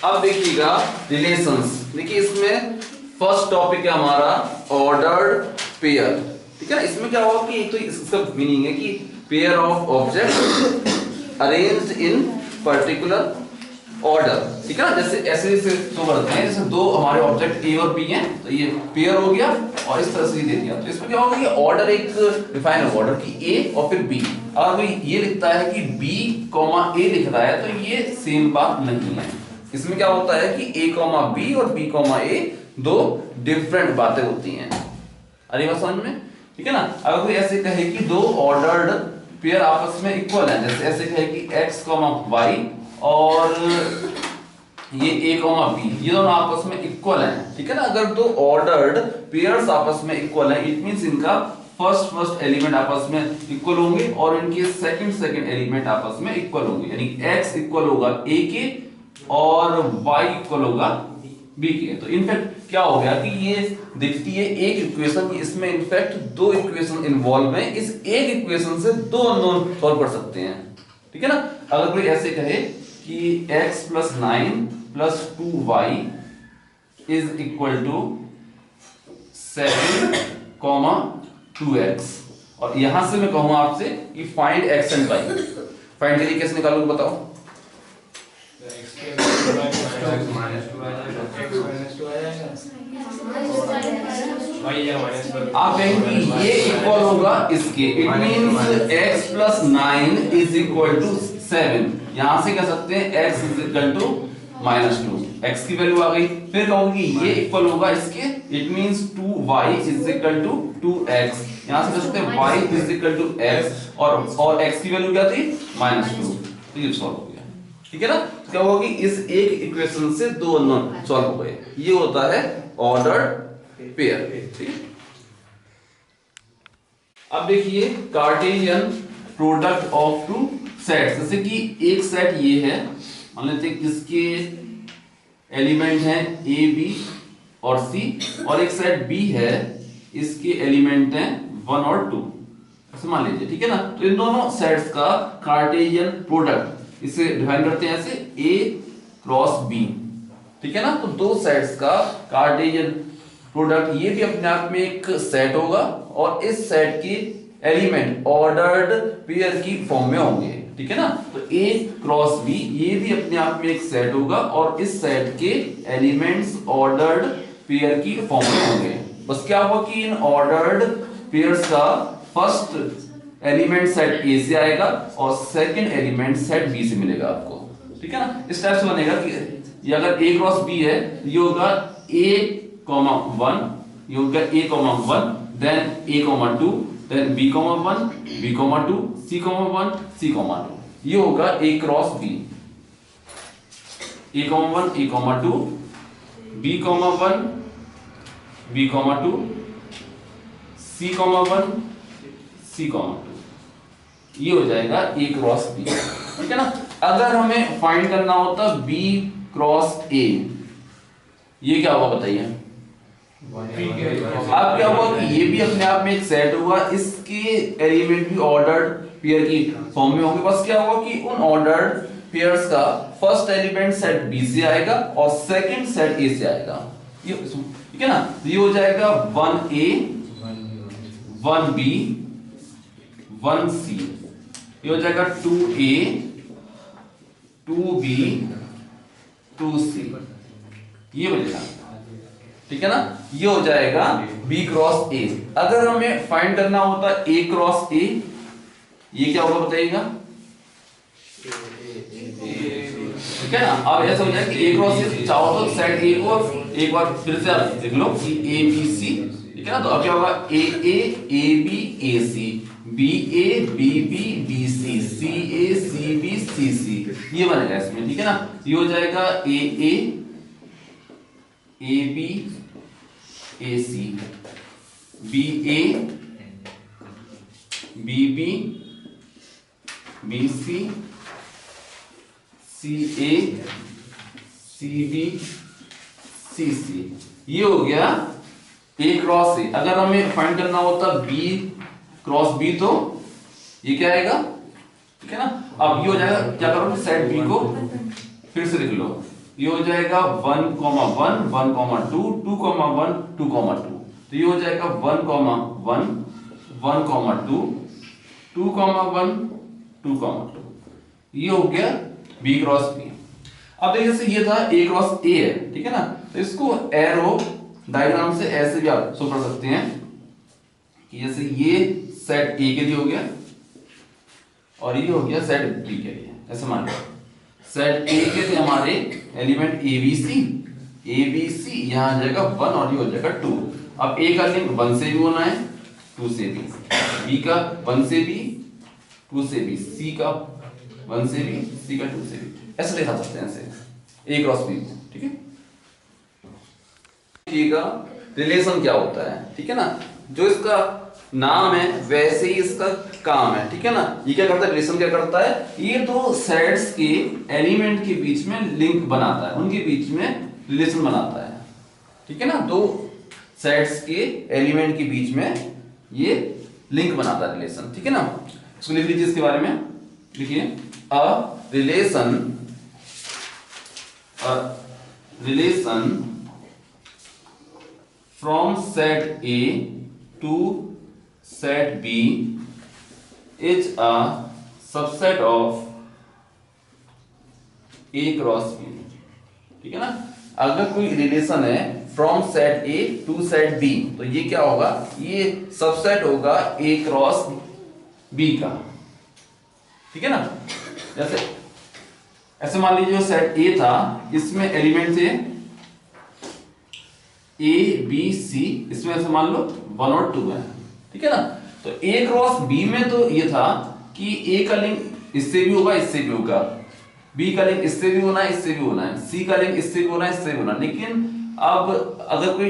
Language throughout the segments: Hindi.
अब देखिएगा रिलेशंस। देखिए इसमें फर्स्ट टॉपिक है हमारा ऑर्डर्ड पेयर, ठीक है ना। इसमें क्या होगा कि एक तो इसका मीनिंग है कि pair of object arranged in particular order, ठीक है ना। जैसे ऐसे ऐसे तो करते हैं, जैसे दो हमारे ऑब्जेक्ट ए और बी हैं तो ये पेयर हो गया और इस तरह से दे दिया। तो इसमें क्या होगा कि ऑर्डर एक डिफाइन होगा ऑर्डर की ए और फिर बी। अगर कोई ये लिखता है कि बी कॉमा ए लिख रहा है तो ये सेम बात नहीं है। इसमें क्या होता है कि ए कॉमा बी और बी कॉमा ए दो डिफरेंट बातें होती हैं। अरे बात समझ में, ठीक है ना। अगर कोई ऐसे कहे कि दो ऑर्डर्ड पेयर आपस में इक्वल है, जैसे ऐसे कहे कि x कॉमा वाई और ये a कॉमा बी, ये दोनों आपस में इक्वल हैं, ठीक है ना। अगर दो ऑर्डर्ड पेयर्स आपस में इक्वल हैं, इट मींस इनका फर्स्ट एलिमेंट आपस में इक्वल होंगे और इनके सेकंड एलिमेंट आपस में इक्वल होंगे। यानी x इक्वल होगा a के और y इक्वल होगा b के। तो इनफैक्ट क्या हो गया कि ये दिखती है एक इक्वेशन, इसमें इनफैक्ट दो इक्वेशन इन्वॉल्व हैं। इस एक इक्वेशन से दो अननोन सॉल्व कर सकते हैं, ठीक है ना। अगर कोई ऐसे कहे कि x + 9 + 2y is equal to 7, 2x, और यहां से मैं कहूं आपसे कि find x and y। Find के लिए कैसे निकालोगे बताओ? आप कहेंगे ये इक्वल होगा इसके, it means x + 9 is equal to 7। यहां से कह सकते हैं x is equal to -2, x की वैल्यू आ गई। फिर कहोगे ये इक्वल होगा इसके, it means 2y is equal to 2x। यहां से कह सकते हैं y is equal to x और x की वैल्यू क्या थी? -2। तो ये सॉल्व हो गया, ठीक है ना। क्या होगा कि इस एक इक्वेशन से दो अननोन सॉल्व हो गए। ये होता है ऑर्डर्ड पेयर, ठीक है। अब देखिए Cartesian product of two sets. जैसे कि एक सेट ये है, मान लेते हैं इसके एलिमेंट हैं ए बी और सी, और एक सेट बी है इसके एलिमेंट हैं 1 और 2, ऐसे मान लीजिए, ठीक है ना। तो इन दोनों सेट्स का कार्टेशियन प्रोडक्ट इसे डिफाइन करते हैं ऐसे A क्रॉस B, ठीक है ना। तो दो सेट्स का कार्टेशियन प्रोडक्ट, ये भी अपने आप में एक सेट होगा और इस सेट के एलिमेंट ऑर्डर्ड पेयर की फॉर्म में होंगे, ठीक है ना। तो A क्रॉस B ये भी अपने आप में एक सेट होगा और इस सेट के एलिमेंट्स ऑर्डर्ड पेयर की फॉर्म में होंगे। बस क्या होगा कि इन ऑर्डर्ड पेयर्स का फर्स्ट एलिमेंट सेट A से आएगा और सेकंड एलिमेंट सेट B से मिलेगा आपको, ठीक है ना। इस टाइप से बनेगा कि ये अगर A क्रॉस B है, ये होगा A, 1, ये होगा A, 1, then A, 2, then B, 1, B, 2, C, 1, C, 2। ये होगा A cross B, A, 1, A, 2, B, 1, B, 2, C, 1, C, 2। ये हो जाएगा A क्रॉस B, ठीक है ना। अगर हमें फाइंड करना होता B क्रॉस A, ये क्या होगा बताइए? अब क्या हुआ कि ये भी अपने आप में एक सेट हुआ, इसके एलिमेंट भी ऑर्डर्ड पेयर की फॉर्म में होंगे। बस क्या हुआ कि उन ऑर्डर्ड पेयर्स का फर्स्ट एलिमेंट सेट B से आएगा और सेकंड सेट A से आएगा, ये ठीक है ना। ये हो जाएगा 1A 1B 1C, ये हो जाएगा 2A 2B 2C, ये बनेगा, ठीक है ना। ये हो जाएगा B क्रॉस A। अगर हमें फाइंड करना होता A क्रॉस A, ये क्या होगा बताइएगा? ठीक है ना। अब ऐसा हो जाएगा कि A क्रॉस A चाहो तो सेट A को एक बार फिर से आप देख लो कि A B C, ठीक है ना। तो अब क्या होगा A A A B A C, B A B B B C, C A C B C C, ये बनेगा इसमें, ठीक है ना। ये हो जाएगा A A A B A C, B A B B B C, C A C B C C, ये हो गया A क्रॉस A। अगर हमें फाइंड करना होता B क्रॉस B तो ये क्या आएगा, ठीक है ना। अब ये हो जाएगा, क्या करो सेट B को फिर से लिख लो, ये हो जाएगा 1, 1, 1, 2, 2, 1, 2, 2। तो ये हो जाएगा 1, 1, 1, 2, 2, 1, 2, 2। ये हो गया B क्रॉस B। अब देखिए जैसे ये था A क्रॉस A है, ठीक है ना, तो इसको एरो डायग्राम से ऐसे भी आप शो कर सकते हैं कि जैसे ये सेट A के लिए हो गया और ये हो गया सेट B के लिए। ऐसे मान लो सेट A के लिए हमारे एलिमेंट ABC यहाँ आ जाएगा 1 और ये हो जाएगा 2। अब A का लिंक 1 से भी होना है, 2 से भी, B का 1 से भी, 2 से भी, C का 1 से भी, C का 2 से भी। ऐसे लिखा सकते हैं ऐसे A क्रॉस B, ठीक है। देखिएगा रिलेशन क्या होता है, ठीक है ना, जो इसका नाम है वैसे ही इसका काम है, ठीक है ना। ये क्या करता है, रिलेशन क्या करता है, ये दो सेट्स के एलिमेंट के बीच में लिंक बनाता है, उनके बीच में रिलेशन बनाता है, ठीक है ना। दो सेट्स के एलिमेंट के बीच में ये लिंक बनाता है, रिलेशन, ठीक है ना। इसको लिख लीजिए, इसके बारे में लिखिए, a relation from set A to set B is a subset of A cross B, ठीक है ना। अगर कोई रिलेशन है from set A to set B तो ये क्या होगा, ये सबसेट होगा A क्रॉस B का, ठीक है ना। जैसे ऐसे मान लीजिए सेट A था, इसमें एलिमेंट थे A B C, इसमें ऐसे मान लो 1 और 2 है, ठीक है ना। तो A क्रॉस B में तो ये था कि A का लिंक इससे भी होगा, इससे भी होगा, B का लिंक इससे भी होना है, इससे भी होना है, C का लिंक इससे भी होना है, इससे भी होना है। लेकिन अब अगर कोई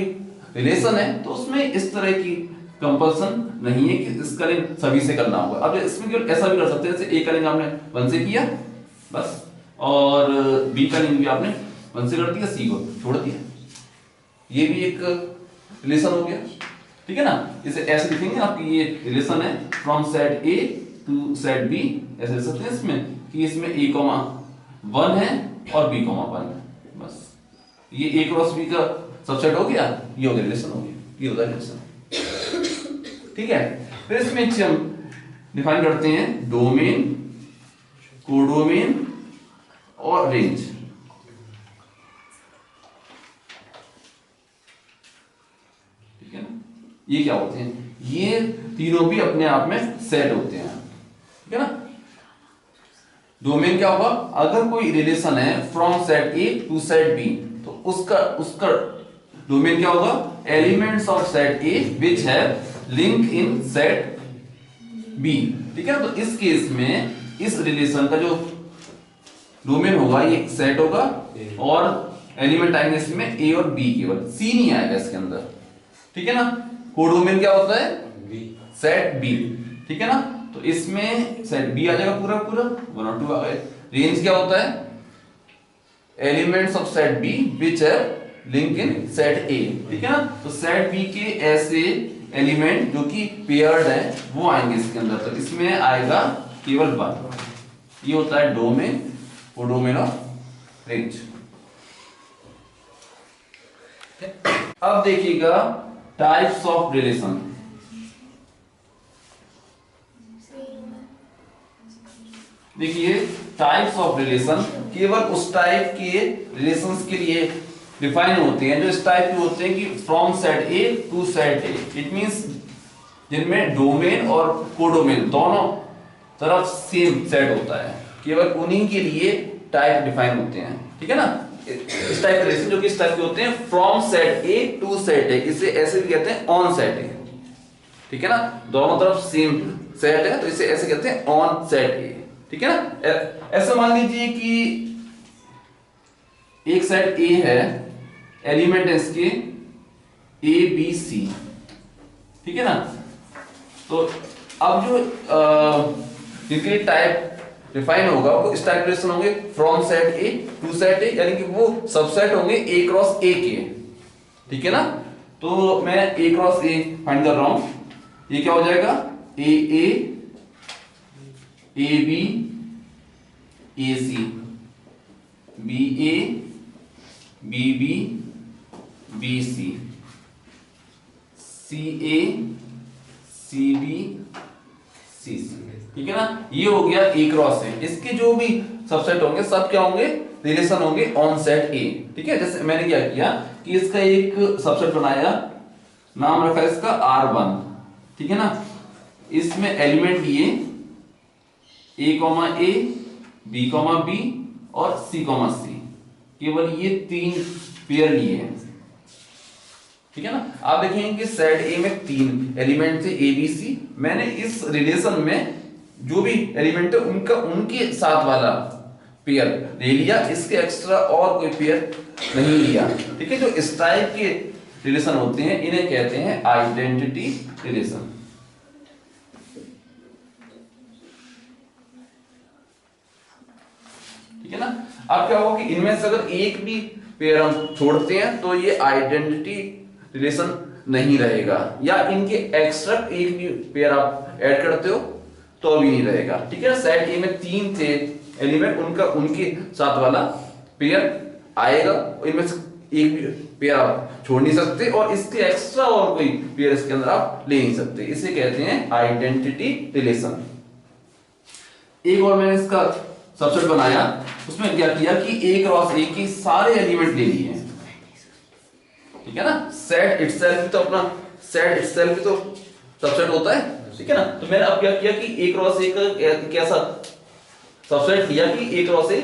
रिलेशन है तो उसमें इस तरह की कंपल्सन नहीं है कि इसका लिंक सभी से करना होगा। अब इसमें केवल ऐसा भी कर सकते हैं, जैसे A का लिंक आपने 1 से किया बस, और B का लिंक भी आपने 1 से कर दिया, C को छोड़ दिया, ये भी एक रिलेशन हो गया, ठीक है ना। इसे ऐसे लिखेंगे आपकी ये रिलेशन है from set A to set B, ऐसे लिख सकते हैं इसमें कि इसमें A, 1 है और B, 1 है, बस ये A क्रॉस B का सबसेट हो गया, ये हो गया रिलेशन, हो गया, ये होता है रिलेशन, ठीक है। फिर इसमें हम डिफाइन करते हैं डोमेन, कोडोमेन और रेंज, ये क्या होते हैं, ये तीनों भी अपने आप में सेट होते हैं, ठीक है ना। डोमेन क्या होगा, अगर कोई रिलेशन है from set A to set B तो उसका डोमेन क्या होगा, elements of set A which have link in set B, ठीक है ना। तो इस केस में इस रिलेशन का जो डोमेन होगा ये सेट होगा और एलिमेंट आएंगे इसमें A और B, केवल C नहीं आएगा इसके अंदर, ठीक है ना। कोडोमेन क्या होता है, सेट B, ठीक है ना। तो इसमें सेट B आ जाएगा पूरा पूरा, 1 और 2 आ गए। रेंज क्या होता है, एलिमेंट्स ऑफ सेट B विच है लिंक इन सेट A, ठीक है ना। तो सेट B के ऐसे एलिमेंट जो कि पेयर्ड है वो आएंगे इसके अंदर, तो इसमें आएगा केवल 1। ये होता है डोमेन, कोडोमेन और रेंज। अब देखिएगा टाइप्स ऑफ रिलेशन। देखिए टाइप्स ऑफ रिलेशन केवल उस टाइप के रिलेशंस के लिए डिफाइन होते हैं जो इस टाइप के होते हैं कि from set A to set A, it means जिनमें डोमेन और कोडोमेन दोनों तरफ सेम सेट होता है, केवल उन्हीं के लिए टाइप डिफाइन होते हैं, ठीक है ना। इस टाइप के रिलेशन जो कि इस टाइप के होते हैं from set A to set A, इसे ऐसे भी कहते हैं ऑन सेट A, ठीक है ना। दोनों तरफ सेम सेट है तो इसे ऐसे कहते हैं ऑन सेट A, ठीक है ना। ऐसे मान लीजिए कि एक सेट A है, एलिमेंट है इसके A B C, ठीक है ना। तो अब जो जिनके टाइप डिफाइन होगा वो इस टाइप रिलेशन होंगे from set A to set A, यानी कि वो सबसेट होंगे A क्रॉस A के, ठीक है ना। तो मैं A क्रॉस A फाइंड कर रहा हूं, ये क्या हो जाएगा, AA AB AC BA B B B C, C A C B C C, ठीक है ना। ये हो गया ए क्रॉस ए। इसके जो भी सबसेट होंगे सब क्या होंगे, रिलेशन होंगे ऑन सेट ए, ठीक है। जैसे मैंने क्या किया कि इसका एक सबसेट बनाया, नाम रखा इसका R1, ठीक है ना। इसमें एलिमेंट लिए ए कॉमा ए, बी कॉमा बी और सी कॉमा सी, केवल ये 3 पेयर लिए हैं, ठीक है ना। आप देखेंगे कि सेट ए में 3 एलिमेंट थे ए बी सी। मैंने इस रिलेशन में जो भी एलिमेंट है उनका उनके साथ वाला पेयर ले लिया, इसके एक्स्ट्रा और कोई पेयर नहीं लिया, ठीक है। जो इस टाइप के रिलेशन होते हैं इन्हें कहते हैं आइडेंटिटी रिलेशन, ठीक है ना। अब क्या होगा कि इनमें से अगर एक भी पेयर हम छोड़ते हैं तो ये आइडेंटिटी रिलेशन नहीं रहेगा, या इनके एक्स्ट्रा एक भी पेयर आप ऐड करते हो तो भी नहीं रहेगा, ठीक है। सेट ए में 3 थे एलिमेंट, उनका उनके साथ वाला पेयर आएगा, इनमें से एक भी पेयर आप छोड़ नहीं सकते, और इसके एक्स्ट्रा और कोई पेयर इसके अंदर आप ले नहीं सकते। इसे कहते हैं आइडेंटिटी रिलेशन। एक और मैंने इसका सबसेट बनाया, उसमें क्या किया कि ए क्रॉस ए के सारे एलिमेंट ले लिए, ठीक है ना। सेट इटसेल्फ तो अपना सेट इटसेल्फ तो सबसेट होता है, ठीक है ना। तो मैंने अब क्या किया कि ए क्रॉस ए का कैसा सबसेट लिया कि ए क्रॉस ए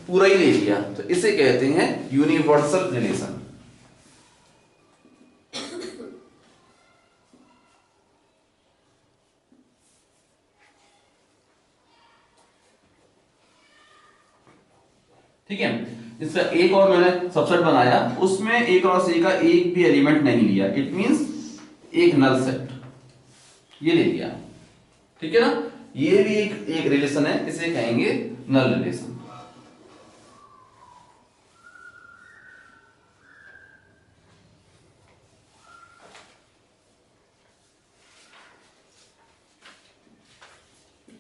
पूरा ही ले लिया, तो इसे कहते हैं यूनिवर्सल रिलेशन। ठीक है। इसका एक और मैंने सबसेट बनाया, उसमें ए क्रॉस ए का एक भी एलिमेंट नहीं लिया, इट मींस एक नल सेट ये ले लिया, ठीक है ना। ये भी एक रिलेशन है, इसे कहेंगे नल रिलेशन।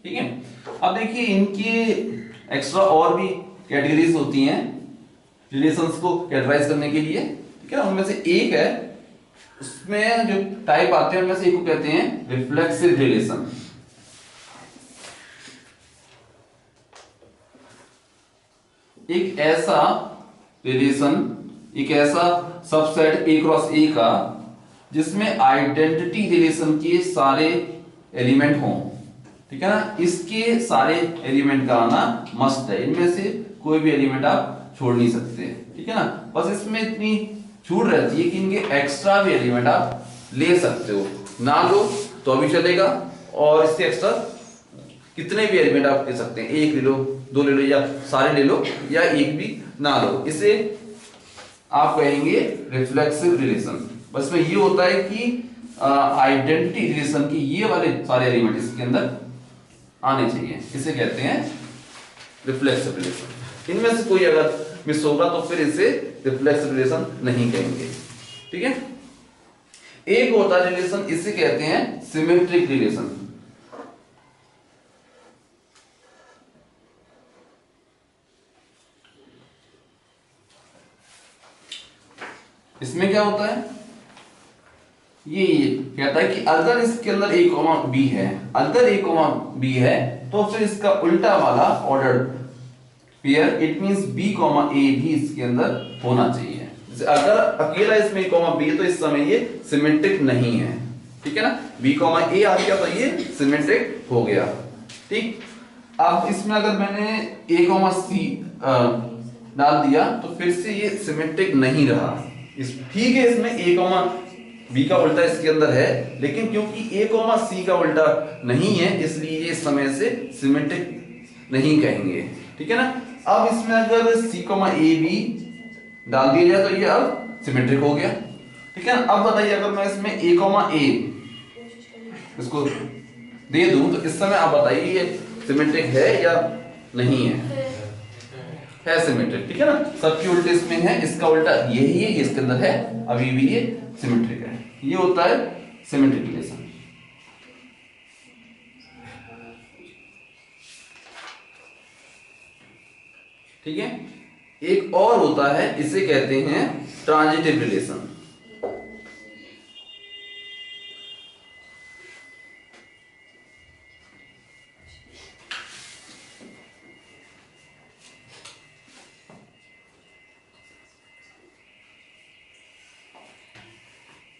ठीक है। अब देखिए इनकी एक्स्ट्रा और भी कैटेगरीज होती हैं रिलेशंस को कैटेगराइज करने के लिए, ठीक है ना। उनमें से एक है, उसमें जो टाइप आते हैं उनमें से एक को कहते हैं रिफ्लेक्सिव रिलेशन। एक ऐसा रिलेशन, एक ऐसा सबसेट ए क्रॉस ए का जिसमें आइडेंटिटी रिलेशन के सारे एलिमेंट हों, ठीक है ना। इसके सारे एलिमेंट का आना मस्ट है, इनमें से कोई भी एलिमेंट आप छोड़ नहीं सकते, ठीक है ना। बस इसमें इतनी छूट रहती है कि इनके एक्स्ट्रा भी एलिमेंट आप ले सकते हो, ना लो तो भी चलेगा, और इससे एक्स्ट्रा कितने भी एलिमेंट आप ले सकते हैं, एक ले लो, 2 ले लो, या सारे ले लो, या एक भी ना लो। इसे आप कहेंगे रिफ्लेक्सिव रिलेशन। बस में ये होता है कि आइडेंटिटी रिलेशन के ये वाले सारे एलिमेंट इसके अंदर आने चाहिए, इसे कहते हैं रिफ्लेक्सिव रिलेशन। इनमें से कोई अगर मिस होगा तो फिर इसे रिफ्लेक्सिव रिलेशन नहीं कहेंगे, ठीक है। एक होता है रिलेशन, इसे कहते हैं सिमेट्रिक रिलेशन। इसमें क्या होता है, ये कहता है कि अगर इसके अंदर ए कॉमा बी है, अगर ए कॉमा बी है तो फिर इसका उल्टा वाला ordered pair, it means B comma A भी इसके अंदर होना चाहिए। जैसे अगर अकेला इसमें ए कॉमा बी है तो इस समय ये सिमेट्रिक नहीं है, ठीक है ना। बी कॉमा ए आ गया तो ये सिमेट्रिक हो गया, ठीक। अब इसमें अगर मैंने ए कॉमा सी डाल दिया तो फिर से ये सिमेट्रिक नहीं रहा। ठीक है, इसमें ए कॉमा बी का उल्टा इसके अंदर है, लेकिन क्योंकि ए कॉमा सी का उल्टा नहीं है इसलिए ये इस समय से सिमेट्रिक नहीं कहेंगे, ठीक है ना। अब इसमें अगर सी कॉमा ए बी डाल दिया जाए तो ये अब सिमेट्रिक हो गया, ठीक है ना। अब बताइए अगर मैं इसमें ए कॉमा ए इसको दे दूं तो इस समय आप बताइए ये सिमेट्रिक है या नहीं है सिमेट्रिक, ठीक है ना। सबके उल्टे इसमें है, इसका उल्टा यही है, इसके अंदर है, अभी भी ये सिमेट्रिक है। ये होता है सिमेट्रिक रिलेशन। ठीक है। एक और होता है, इसे कहते हैं ट्रांजिटिव रिलेशन।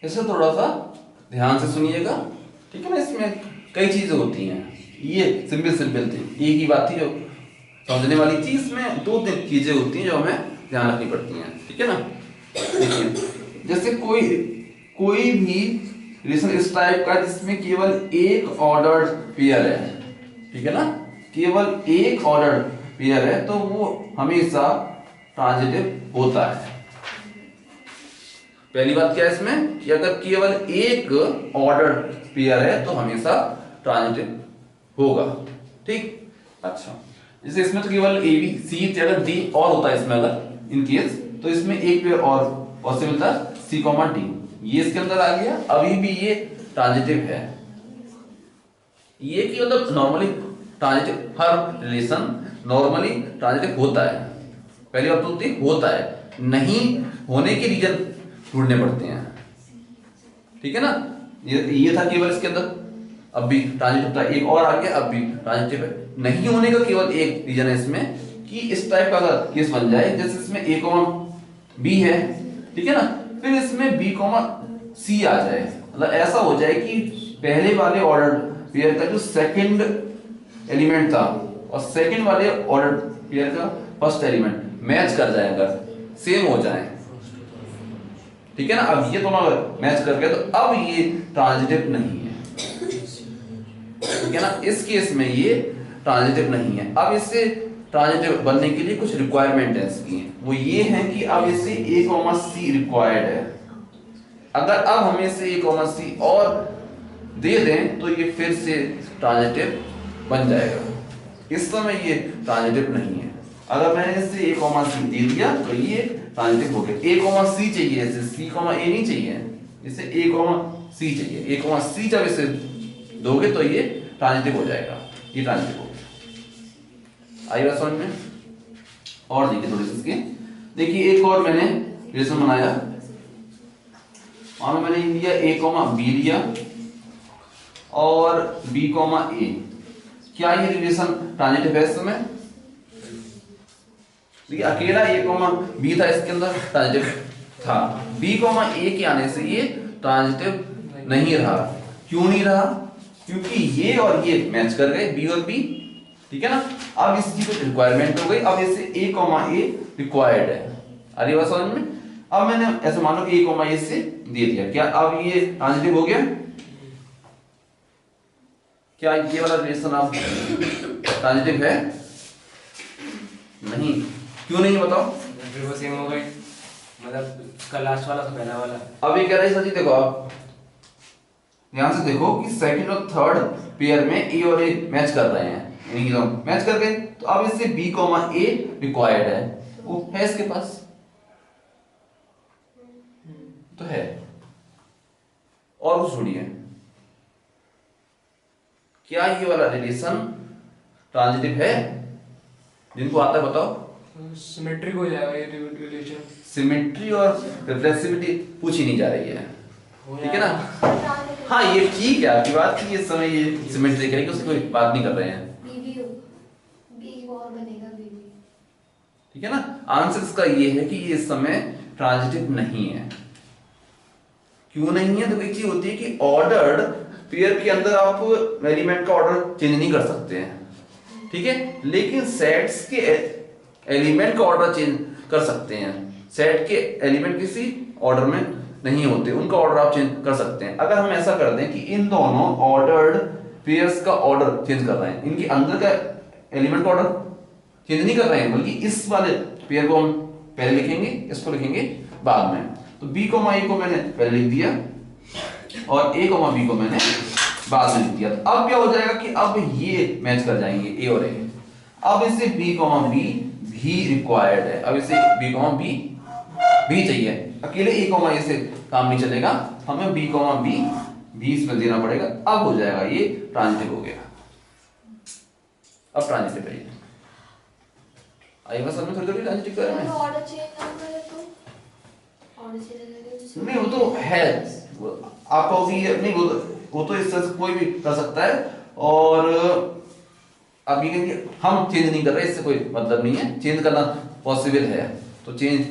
इसे थोड़ा सा ध्यान से सुनिएगा, ठीक है ना। इसमें कई चीजें होती हैं, ये सिंपल सिंपल थी, एक ही बात थी जो समझने वाली थी। इसमें दो तीन चीजें होती हैं जो हमें ध्यान रखनी पड़ती हैं, ठीक है ना। देखिए जैसे कोई भी रिलेशन इस टाइप का जिसमें केवल एक ऑर्डर्ड पेयर है, ठीक है ना, केवल एक ऑर्डर्ड पेयर है, तो वो हमेशा ट्रांजिटिव होता है। पहली बात क्या है इसमें कि अगर केवल एक ऑर्डर्ड पेयर है तो हमेशा ट्रांजिटिव होगा, ठीक। अच्छा, जैसे इसमें तो केवल ए बी सी अगर डी और होता है इसमें, अगर इन केस, तो इसमें एक पेयर और पॉसिबल था सी कॉमा डी, ये इसके अंदर आ गया, अभी भी ये ट्रांजिटिव है। ये कि मतलब नॉर्मली ट्रांजिटिव, हर रिलेशन नॉर्मली ट्रांजिटिव होता है। पहली बात तो होती होता है, नहीं होने के रीजन ढूंढने पड़ते हैं, ठीक है ना। ये था केवल इसके अंदर, अब भी ट्रांजिटिव था, एक और आ गया, अब भी ट्रांजिटिव है। नहीं होने का केवल एक रीजन है इसमें कि इस टाइप का अगर केस बन जाए, जैसे इसमें ए कॉमा बी है, ठीक है ना, फिर इसमें बी कॉमा सी आ जाए, मतलब ऐसा हो जाए कि पहले वाले ऑर्डर पेयर का जो सेकंड एलिमेंट था और सेकंड वाले ऑर्डर पेयर का फर्स्ट एलिमेंट मैच कर जाए, अगर सेम हो जाए, ठीक है ना। अब ये दोनों अगर मैच कर गए तो अब ये ट्रांजिटिव नहीं है, ठीक है ना। इस केस में ये ट्रांजिटिव नहीं है। अब इससे ट्रांजिटिव बनने के लिए कुछ रिक्वायरमेंट है इसकी, वो ये है कि अब इसे ए कॉमा सी रिक्वायर्ड है। अगर अब हमें से ए कॉमा सी और दे दें तो ये फिर से ट्रांजिटिव बन जाएगा। इस समय ये ट्रांजिटिव नहीं है। अगर मैंने इसे ए कॉमा सी दे दिया तो ये ट्रांजिटिव हो गया। ए कॉमा सी चाहिए, इसे सी कॉमा ए नहीं चाहिए, इसे ए कॉमा सी चाहिए। ए कॉमा सी जब इसे दोगे तो ये ट्रांजिटिव हो जाएगा, ये ट्रांजिटिव हो गया। आई बात समझ में? और देखिए थोड़ी सी इसकी, देखिए एक और मैंने रिलेशन बनाया, मानो मैंने लिया ए कॉमा बी लिया और बी कॉमा ए। क्या ये रिलेशन ट्रांजिटिव है इस समय? देखिए अकेला ए कॉमा बी था, इसके अंदर ट्रांजिटिव था। बी कॉमा ए के आने से ये ट्रांजिटिव नहीं रहा। क्यों नहीं रहा? क्योंकि ये और ये मैच कर गए, बी और बी, ठीक है ना। अब इसकी कुछ रिक्वायरमेंट हो गई, अब इसे ए कॉमा ए रिक्वायर्ड है। अरे बात समझ में? अब मैंने ऐसे मानो कि ए कॉमा ए से दे दिया, क्या अब ये ट्रांजिटिव हो गया? क्या ये वाला रिलेशन अब ट्रांजिटिव है? नहीं। क्यों नहीं बताओ? फिर वो सेम हो गए, मतलब उसका लास्ट वाला तो पहला वाला। अब ये कह रहा है सर जी, देखो आप ध्यान से देखो कि सेकंड और थर्ड पेयर में ए और ए मैच कर रहे हैं, यानी कि मैच कर गए, तो अब इससे बी कॉमा ए रिक्वायर्ड है, वो है इसके पास तो है। और वो छोड़िए, क्या ये वाला रिलेशन ट्रांजिटिव है? जिनको आता है बताओ। सिमेट्रिक हो जाएगा ये रिलेशन। सिमेट्री और रिफ्लेक्सिविटी पूछी नहीं जा रही है, ठीक है ना। हाँ ये ठीक है आपकी बात कि इस समय ये सिमेट्रिक है, उसकी कोई बात नहीं कर रहे हैं, ठीक है ना। आंसर इसका ये है कि ये इस समय ट्रांजिटिव नहीं है। क्यों नहीं है? तो एक चीज होती है कि ऑर्डर्ड पेयर के अंदर आप एलिमेंट का ऑर्डर चेंज नहीं कर सकते हैं, ठीक है, लेकिन सेट्स के एलिमेंट का ऑर्डर चेंज कर सकते हैं। सेट के एलिमेंट किसी ऑर्डर में नहीं होते, उनका ऑर्डर आप चेंज कर सकते हैं। अगर हम ऐसा कर दें कि इन दोनों ऑर्डर्ड पेयर्स का ऑर्डर चेंज कर रहे हैं, इनके अंदर का एलिमेंट का ऑर्डर चेंज नहीं कर रहे हैं, बल्कि इस वाले पेयर को हम पहले लिखेंगे, इसको लिखेंगे बाद में। तो बी कॉमा ए को मैंने पहले लिख दिया और ए कॉमा बी को मैंने बाद में लिख दिया। तो अब क्या हो जाएगा कि अब ये मैच कर जाएंगे ए और ए। अब इसे बी कॉमा बी भी रिक्वायर्ड है, अब इसे बी कॉमा बी भी चाहिए। अकेले ए कॉमा ए से काम नहीं चलेगा, हमें बी कॉमा बी भी इसमें देना पड़ेगा। अब हो जाएगा ये ट्रांजिटिव हो गया। अब ट्रांजिटिव है ये, आएगा सब में थोड़ी थोड़ी ट्रांजिटिव के बारे में। ऑर्डर चेंज ना करे तो ऑर्डर चेंज करेंगे नहीं वो तो है, आप कहोगी नहीं वो तो इस तरह से कोई भी कर सकता है। और आप ये कहेंगे हम चेंज नहीं कर रहे, इससे कोई मतलब नहीं है, चेंज करना पॉसिबल है तो चेंज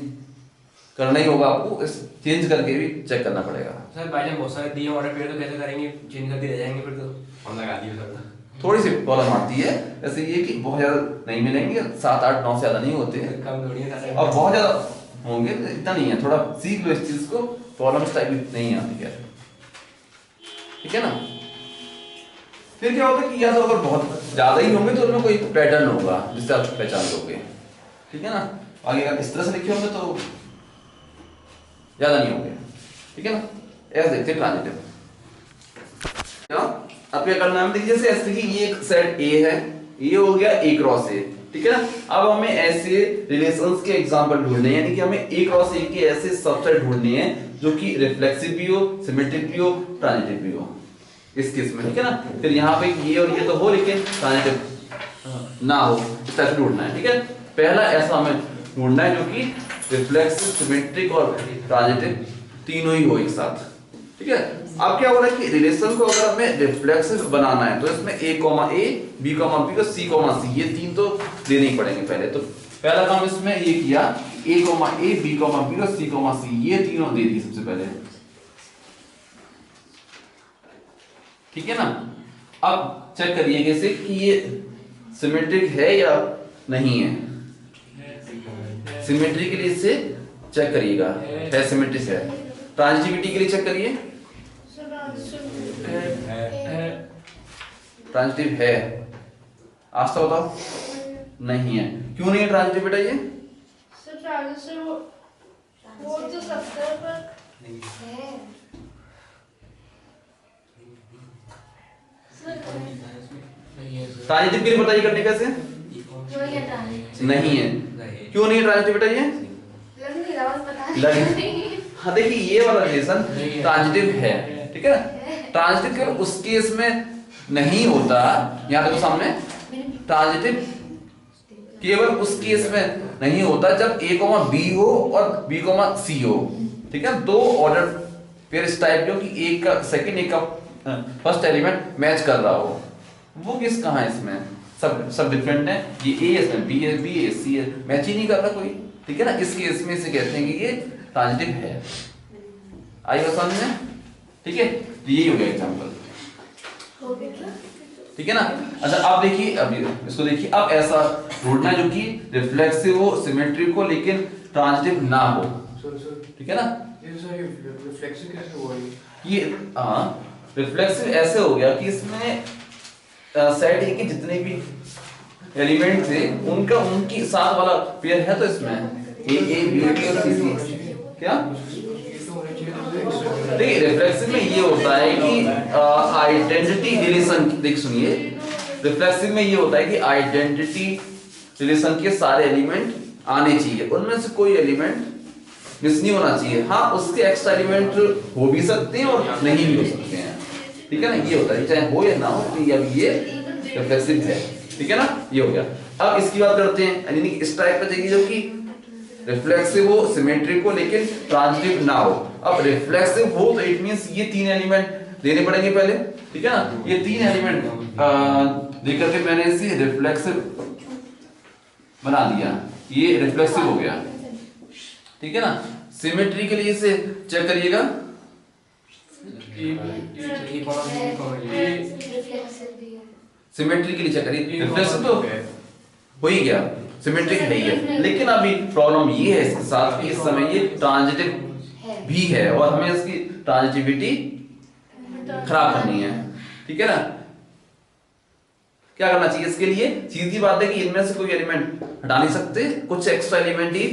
करना ही होगा आपको, इस चेंज करके भी चेक करना पड़ेगा। सर भाई जब बहुत सारे दिए ऑर्डर पेड़ तो कैसे करेंगे, चेंज करके रह जाएंगे फिर तो हम लगा दिए सर। थोड़ी सी प्रॉब्लम आती है, जैसे ये कि बहुत ज्यादा नहीं मिलेंगे, 7 8 9 से ज्यादा नहीं होते हैं, कम थोड़ी है अब बहुत ज्यादा होंगे इतना नहीं है, थोड़ा सीख लो इस चीज को, प्रॉब्लम इस टाइप की नहीं आती है, ठीक है ना। फिर क्या होता है कि या तो अगर बहुत ज्यादा ही होंगे तो उनमें कोई पैटर्न होगा जिससे आप पहचान लोगे, ठीक है ना। आगे अगर इस तरह से लिखे होंगे तो ज्यादा नहीं होंगे, ठीक है ना। ऐसे देखते हैं ट्रांजिटिव। अब क्या करना है, देखिए जैसे ऐसे कि ये एक सेट ए है, ये हो गया ए क्रॉस ए, ठीक है ना। अब हमें ऐसे रिलेशंस के एग्जांपल ढूंढने हैं, यानी कि हमें ए क्रॉस ए के ऐसे सबसेट ढूंढने हैं जो कि रिफ्लेक्सिव भी हो, सिमेट्रिक भी हो, ट्रांजिटिव भी हो इस केस में, ठीक है ना। फिर यहाँ पे ये और ये तो हो लेकिन ट्रांजिटिव ना हो, इस तरह से ढूंढना है, ठीक है। पहला ऐसा हमें ढूंढना है जो कि रिफ्लेक्सिव, सिमेट्रिक और ट्रांजिटिव तीनों ही हो एक साथ, ठीक है। अब क्या हो रहा है कि रिलेशन को अगर हमें रिफ्लेक्सिव बनाना है तो इसमें a, a, b, b और c, c ये तीन तो देने ही पड़ेंगे पहले। तो पहला काम इसमें ये किया a, a, b, b और c, c ये तीनों दे दी सबसे पहले, ठीक है ना। अब चेक करिए कैसे कि ये सिमेट्रिक है या नहीं है। सिमेट्री के लिए इसे चेक करिएगा, है सिमेट्रिक है। ट्रांजिटिविटी के लिए चेक करिए, ट्रांजिटिव है, आस्था बताओ नहीं है, क्यों नहीं है ट्रांजिटिव बेटा ये? सर ट्रांजिटिव वो तो 70 पर है ट्रांजिटिव के लिए बताइए करने कैसे? क्यों ये ट्रांजिटिव नहीं है, क्यों नहीं है ट्रांजिटिव बेटा ये? लग नहीं रहा, बस बता लग नहीं। हाँ देखिए ये वाला रिलेशन ट्रांजिटिव है, ठीक है। ट्रांजिटिव केवल उस केस में नहीं होता, यहाँ देखो सामने, ट्रांजिटिव केवल उस केस में नहीं होता जब a, b हो और b, c हो, ठीक है। दो ऑर्डर पेयर इस टाइप जो कि एक का सेकंड एक का फर्स्ट एलिमेंट मैच कर रहा हो, वो केस कहाँ है इसमें? सब डिफरेंट है, ये a है, इसमें b है, b है, c है, मैच ही नहीं कर रहा कोई, ठीक है ना। इस केस में इसे कहते हैं कि ये ट्रांजिटिव है। आई बात समझ में, ठीक है। यही हो गया एग्जांपल, ठीक है ना। अच्छा अब देखिए, अब इसको देखिए, अब ऐसा ढूंढना है जो कि रिफ्लेक्सिव हो, सिमेट्रिक हो लेकिन ट्रांजिटिव ना हो, ठीक है ना। रिफ्लेक्शन कैसे हुआ ये हाँ रिफ्लेक्सिव ऐसे हो गया कि इसमें सेट ए के जितने भी एलिमेंट थे उनका उनकी साथ वाला पेयर है, तो इसमें ए, बी और सी क्या देखिए रिफ्लेक्सिव में ये होता है कि आइडेंटिटी रिलेशन, देख सुनिए, रिफ्लेक्सिव में ये होता है कि आइडेंटिटी रिलेशन के सारे एलिमेंट आने चाहिए, उनमें से कोई एलिमेंट मिस नहीं होना चाहिए। हाँ उसके एक्स्ट्रा एलिमेंट हो भी सकते हैं और नहीं भी हो सकते हैं, ठीक है ना। ये होता है चाहे हो या ना हो, तो ये रिफ्लेक्सिव है, ठीक है ना। ये हो गया। अब इसकी बात करते हैं, यानी इस टाइप का चाहिए जो कि रिफ्लेक्सिव हो, सिमेट्रिक हो लेकिन ट्रांजिटिव ना हो। अब रिफ्लेक्सिव हो तो इट मींस ये तीन एलिमेंट देने पड़ेंगे पहले, ठीक है ना। ये तीन एलिमेंट देकर के मैंने इसे रिफ्लेक्सिव बना दिया, ये रिफ्लेक्सिव हो गया, ठीक है ना। सिमेट्री के लिए इसे चेक करिएगा, सिमेट्री के लिए चेक करिए, रिफ्लेक्सिव तो हो ही गया, सिमेट्रिक है ही है, लेकिन अभी प्रॉब्लम ये है इसके साथ कि इस समय ये ट्रांजिटिव भी है और हमें इसकी ट्रांजिटिविटी खराब करनी है, ठीक है ना। क्या करना चाहिए इसके लिए? सीधी बात है कि इनमें से कोई एलिमेंट हटा नहीं सकते, कुछ एक्स्ट्रा एलिमेंट ही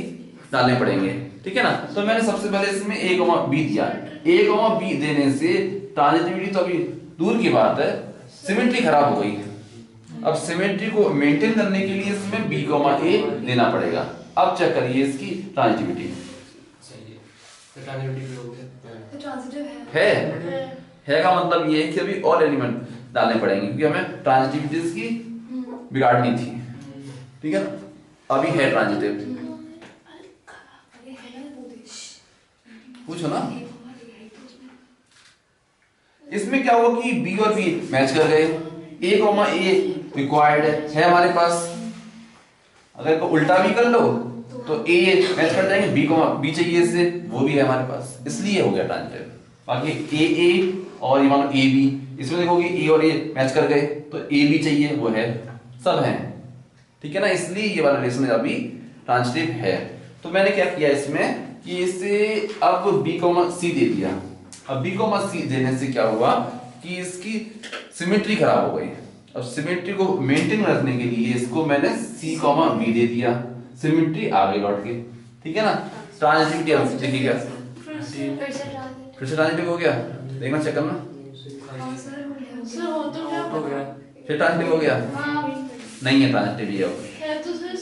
डालने पड़ेंगे, ठीक है ना। तो मैंने सबसे पहले इसमें a, b दिया, a, b देने से ट्रांजिटिविटी तो अभी दूर की बात है, सिमेट्री खराब हो गई। अब सिमेट्री को मेंटेन करने के लिए इसमें b, a देना पड़ेगा। अब चेक करिए इसकी ट्रांजिटिविटी है का मतलब ये है कि अभी और एलिमेंट डालने पड़ेंगे क्योंकि हमें ट्रांजिटिविटी की बिगाड़नी थी, ठीक है ना। अभी है ट्रांजिटिव। पूछो ना। इसमें क्या हुआ कि बी और बी मैच कर गए, ए कॉमा ए रिक्वायर्ड है हमारे पास। अगर को उल्टा भी कर लो तो ए मैच कर जाएंगे, बी कॉमा बी चाहिए इससे, वो भी है हमारे पास, इसलिए हो गया ट्रांजिटिव। बाकी ए और ये मान लो ए बी, इसमें देखोगे ए और ए मैच कर गए तो ए बी चाहिए, वो है, सब है, ठीक है ना, इसलिए ये वाला रिलेशन अभी ट्रांजिटिव है। तो मैंने क्या किया इसमें कि इसे अब बी कॉमा सी दे दिया। अब बी कॉमा सी देने से क्या हुआ कि इसकी सिमेट्री खराब हो गई। अब सिमेट्री को मेंटेन रखने के लिए इसको मैंने सी कॉमा बी दे दिया, सिमेट्री आ गई लौट के, ठीक है ना। ट्रांजिटिविटी अब देखिएगा फिर से ट्रांजिटिव हो गया, देखना चेक करना, फिर ट्रांजिटिव हो गया, नहीं है ट्रांजिटिव ये अब।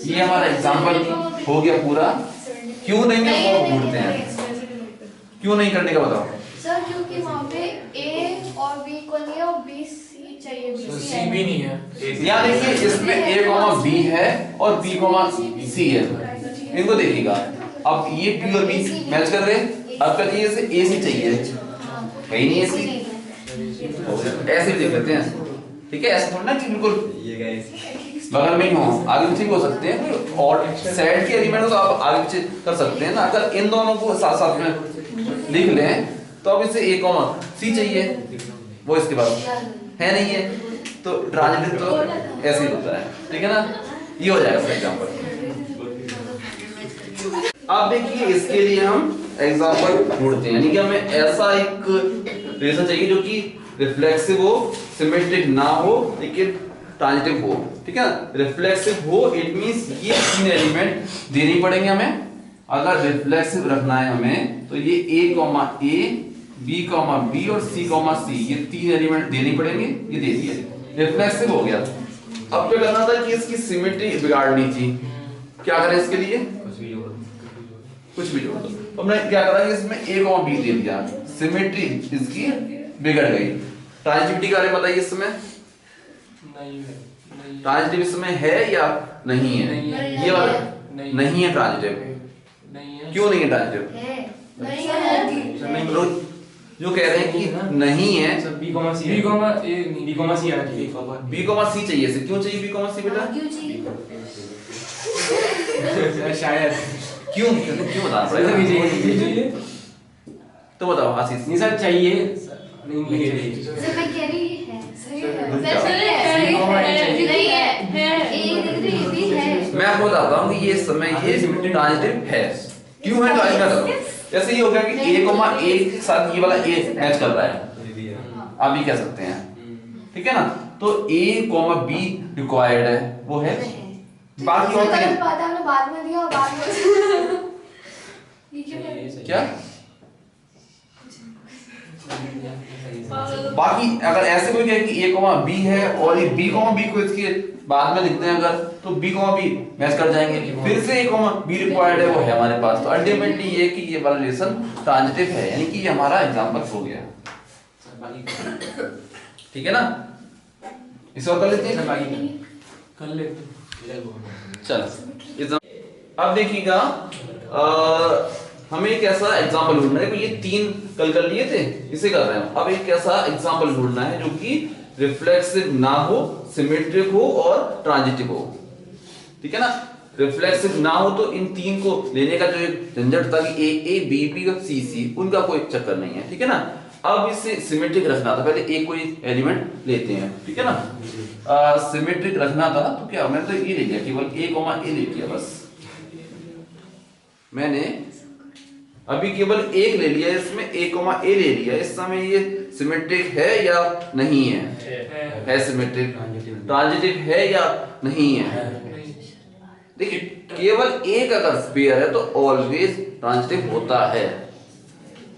ये हमारा एग्जांपल हो गया पूरा। क्यों नहीं है वो ढूंढते हैं, क्यों नहीं करने का बताओ सर। क्योंकि वहाँ पे ए और बी को नहीं है और बी सी चाहिए, बी सी भी नहीं है। यहाँ देखिए इसमें ए कॉमा बी है और बी कॉमा सी है, इनको देखिएगा। अब ये बी और बी मैच कर रहे हैं, अब कहिए इसे ए सी चाहिए, कहीं नहीं ए सी, ऐसे भी देख लेते हैं, ठीक है। ऐसा थोड़ा ना कि बिल्कुल ये गाइस बगल में ही हो, आगे पीछे भी हो सकते हैं, और सेट के एलिमेंट हो तो आप आगे पीछे कर सकते हैं ना। अगर इन दोनों को साथ साथ में लिख लें तो अब इसे ए कॉमा सी चाहिए, वो इसके पास है नहीं है, तो ट्रांजिटिव तो ऐसे ही होता है, ठीक है ना। ये हो जाएगा फॉर एग्जांपल। अब देखिए इसके लिए हम एग्जांपल ढूंढते हैं, यानी कि हमें ऐसा एक रिलेशन चाहिए जो कि रिफ्लेक्सिव हो, सिमेट्रिक ना हो, लेकिन ट्रांजिटिव हो, ठीक है ना। रिफ्लेक्सिव हो इट मींस ये तीन एलिमेंट देने पड़ेंगे हमें। अगर रिफ्लेक्सिव रखना है हमें तो ये a comma a, b comma b और c कॉमा c, ये तीन एलिमेंट देने पड़ेंगे, ये दे दिए, रिफ्लेक्सिव हो गया। अब क्या करना था कि इसकी सिमेट्री बिगाड़नी थी। क्या करें इसके लिए, कुछ भी जोड़ दो। तो हमने क्या करा कि इसमें a कॉमा b दे दिया, सिमेट्री इसकी बिगड़ गई। ट्रांजिटिविटी के बारे में बताइए इसमें, ट्रांजिटिव इसमें है या नहीं है? ये वाला नहीं है ट्रांजिटिव, क्यों नहीं है ट्रांजिटिव? जो कह रहे हैं कि नहीं है, बी कॉमा सी आना चाहिए, बी कॉमा सी चाहिए इसे, क्यों चाहिए बी कॉमा सी बेटा? शायद क्यों क्यों बता रहे हो? तो बताओ आशीष। नहीं सर चाहिए, नहीं सर मैं कह रही है सही है। मैं आपको बताता हूँ कि ये समय ये ट्रांजिटिव है। क्यों है ट्रांजिटिव? जैसे ये हो गया कि a कॉमा a के साथ ये वाला a मैच कर रहा है, आप भी कह सकते हैं, ठीक है ना। तो a कॉमा b रिक्वायर्ड है, वो है। बाकी और बाद में दिया और बाद में क्या बाकी अगर ऐसे कोई कहे कि a कॉमा b है और ये b कॉमा b को इसके बाद में लिखते हैं अगर, तो b कॉमा b मैच कर जाएंगे, फिर से a कॉमा b रिक्वायर्ड है, वो है हमारे पास। तो अल्टीमेटली ये कि ये वाला रिलेशन ट्रांजिटिव है, यानी कि ये हमारा एग्जांपल हो गया, ठीक है ना। इस और कर लेते हैं, कर लेते। चलो अब देखिएगा हमें एक ऐसा एग्जांपल ढूंढना है, ये तीन कल कर लिए थे, इसे कर रहे हैं। अब एक ऐसा एग्जांपल ढूंढना है जो कि रिफ्लेक्सिव ना हो, सिमेट्रिक हो और ट्रांजिटिव हो, ठीक है ना। रिफ्लेक्सिव ना हो तो इन तीन को लेने का जो एक झंझट था कि ए बी बी और सी सी, उनका कोई चक्कर नहीं है, ठीक है ना। अब इसे सिमेट्रिक रखना था, पहले एक कोई एलिमेंट लेते हैं, ठीक है ना। सिमेट्रिक रखना था तो क्या, मैंने तो ये ले लिया, केवल a कॉमा a ले लिया बस। मैंने अभी केवल एक ले लिया, इसमें a कॉमा a ले लिया। इस समय ये सिमेट्रिक है या नहीं है? है सिमेट्रिक। ट्रांजिटिव है या नहीं है? देखिए केवल एक अगर पेयर है तो ऑलवेज ट्रांजिटिव होता है,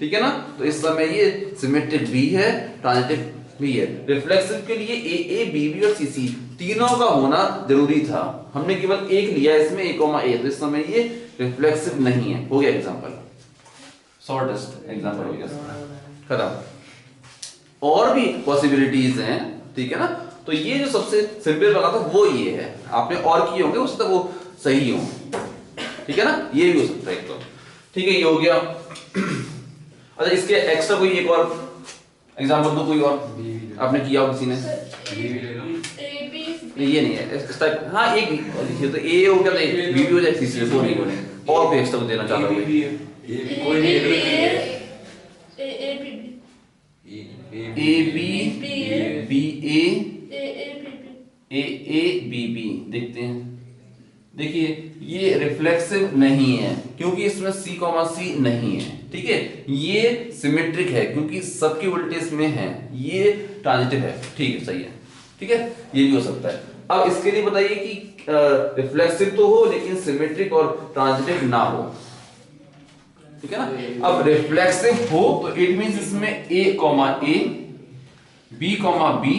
ठीक है ना। तो इस समय ये सिमेट्रिक भी है, ट्रांजिटिव भी है। रिफ्लेक्सिव के लिए a b b और c c तीनों का होना जरूरी था, हमने केवल एक लिया इसमें a कॉमा a, तो इस समय ये रिफ्लेक्सिव नहीं है। हो गया एग्जांपल, शॉर्टेस्ट एग्जांपल हो गया, खत्म। और भी पॉसिबिलिटीज हैं, ठीक है ना। तो ये जो सबसे सिंपल वाला था वो ये है, आपने और किए होंगे उससे तो वो सही हो, ठीक है ना, ये भी हो सकता है एक तो। ठीक है, ये हो गया। अच्छा, इसके एक्स्ट्रा कोई एक और एग्जांपल दो, कोई और आपने किया हो किसी ने? ये नहीं है इस टाइप। हाँ, एक लिखिए तो ए हो गया, तो बी भी हो जाए, सी सी तो नहीं बने। और कोई एक्स्ट्रा देना चाह रहा हूं A B B A B B देखते हैं। देखिए, ये रिफ्लेक्सिव नहीं है क्योंकि इसमें सी कॉमा सी नहीं है, ठीक है। ये सिमेट्रिक है क्योंकि सबके उल्टे इसमें है। ये ट्रांजिटिव है, ठीक है, सही है, ठीक है, ये भी हो सकता है। अब इसके लिए बताइए कि रिफ्लेक्सिव तो हो लेकिन सिमेट्रिक और ट्रांजिटिव ना हो, ठीक है ना। अब रिफ्लेक्सिव हो तो इट मींस इसमें ए कॉमा ए, बी कॉमा बी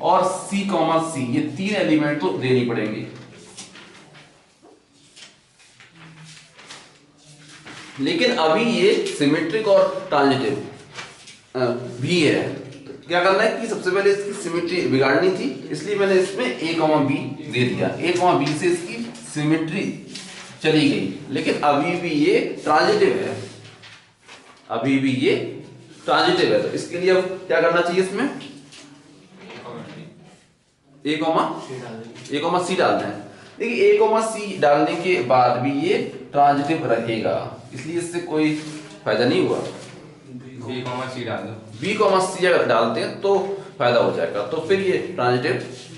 और सी कॉमा सी, ये तीन एलिमेंट तो देनी पड़ेंगे। लेकिन अभी ये सिमेट्रिक और ट्रांजिटिव भी है। तो क्या करना है कि सबसे पहले इसकी सिमेट्री बिगाड़नी थी, इसलिए मैंने इसमें ए कॉमा बी दे दिया। ए कॉमा बी से इसकी सिमेट्री चली गई, लेकिन अभी भी ये ट्रांजिटिव है, अभी भी ये ट्रांजिटिव है। तो इसके लिए अब क्या करना चाहिए, इसमें ए कॉमा सी डालना है। देखिए, ए कॉमा सी डालने के बाद भी ये ट्रांजिटिव रहेगा, इसलिए इससे कोई फायदा नहीं हुआ। बी कॉमा सी डाल दो, बी कॉमा सी अगर डालते हैं तो फायदा हो जाएगा, तो फिर ये ट्रांजिटिव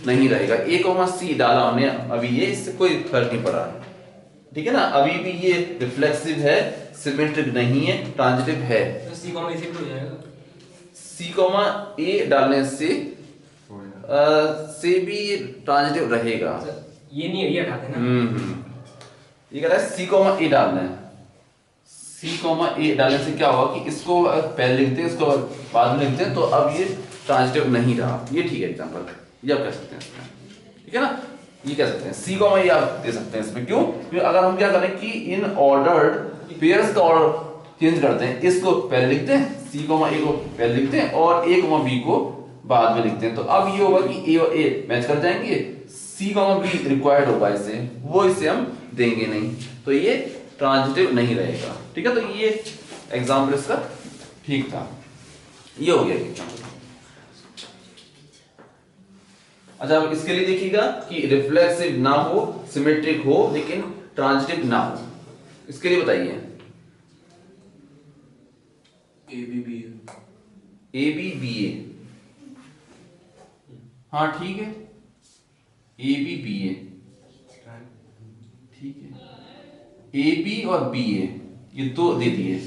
नहीं रहेगा। ए कॉमा सी डाला हमने अभी, ये इससे कोई फर्क नहीं पड़ा, ठीक है ना। अभी भी ये रिफ्लेक्सिव है, सिमेट्रिक नहीं है, ट्रांजिटिव है। तो सी कॉमा ए हो जाएगा। सी कॉमा ए डालने से भी ट्रांजिटिव रहेगा। ये नहीं है, ये हटा देना। ये कह रहा है सी कॉमा ए डालना है। सी कॉमा ए डालने से क्या होगा कि इसको पहले लिखते हैं, इसको बाद में लिखते हैं, तो अब ये ट्रांजिटिव नहीं रहा। ये ठीक है एग्जांपल, ये आप कह सकते हैं इसमें, ठीक है ना, ये कह सकते हैं। सी कॉमा ए आप दे सकते हैं इसमें, क्यों? क्योंकि अगर हम क्या करें कि इन ऑर्डर्ड पेयर्स का ऑर्डर चेंज करते हैं, इसको पहले लिखते हैं, सी कॉमा ए को पहले लिखते हैं और ए कॉमा बी को बाद में लिखते हैं, तो अब ये होगा कि ए और ए मैच कर जाएंगे, सी कॉमा बी रिक्वायर्ड होगा इसे, वो इसे हम देंगे नहीं, तो ये ट्रांजिटिव नहीं रहेगा, ठीक है। तो ये एग्जांपल इसका ठीक था, ये हो गया एग्जांपल। अच्छा, अब इसके लिए देखिएगा कि रिफ्लेक्सिव ना हो, सिमेट्रिक हो लेकिन ट्रांजिटिव ना हो। इसके लिए बताइए, ए बी बी ए, हाँ ठीक है, ए बी बी ए, ठीक है, ए बी और बी ए, ये दो दे दिए,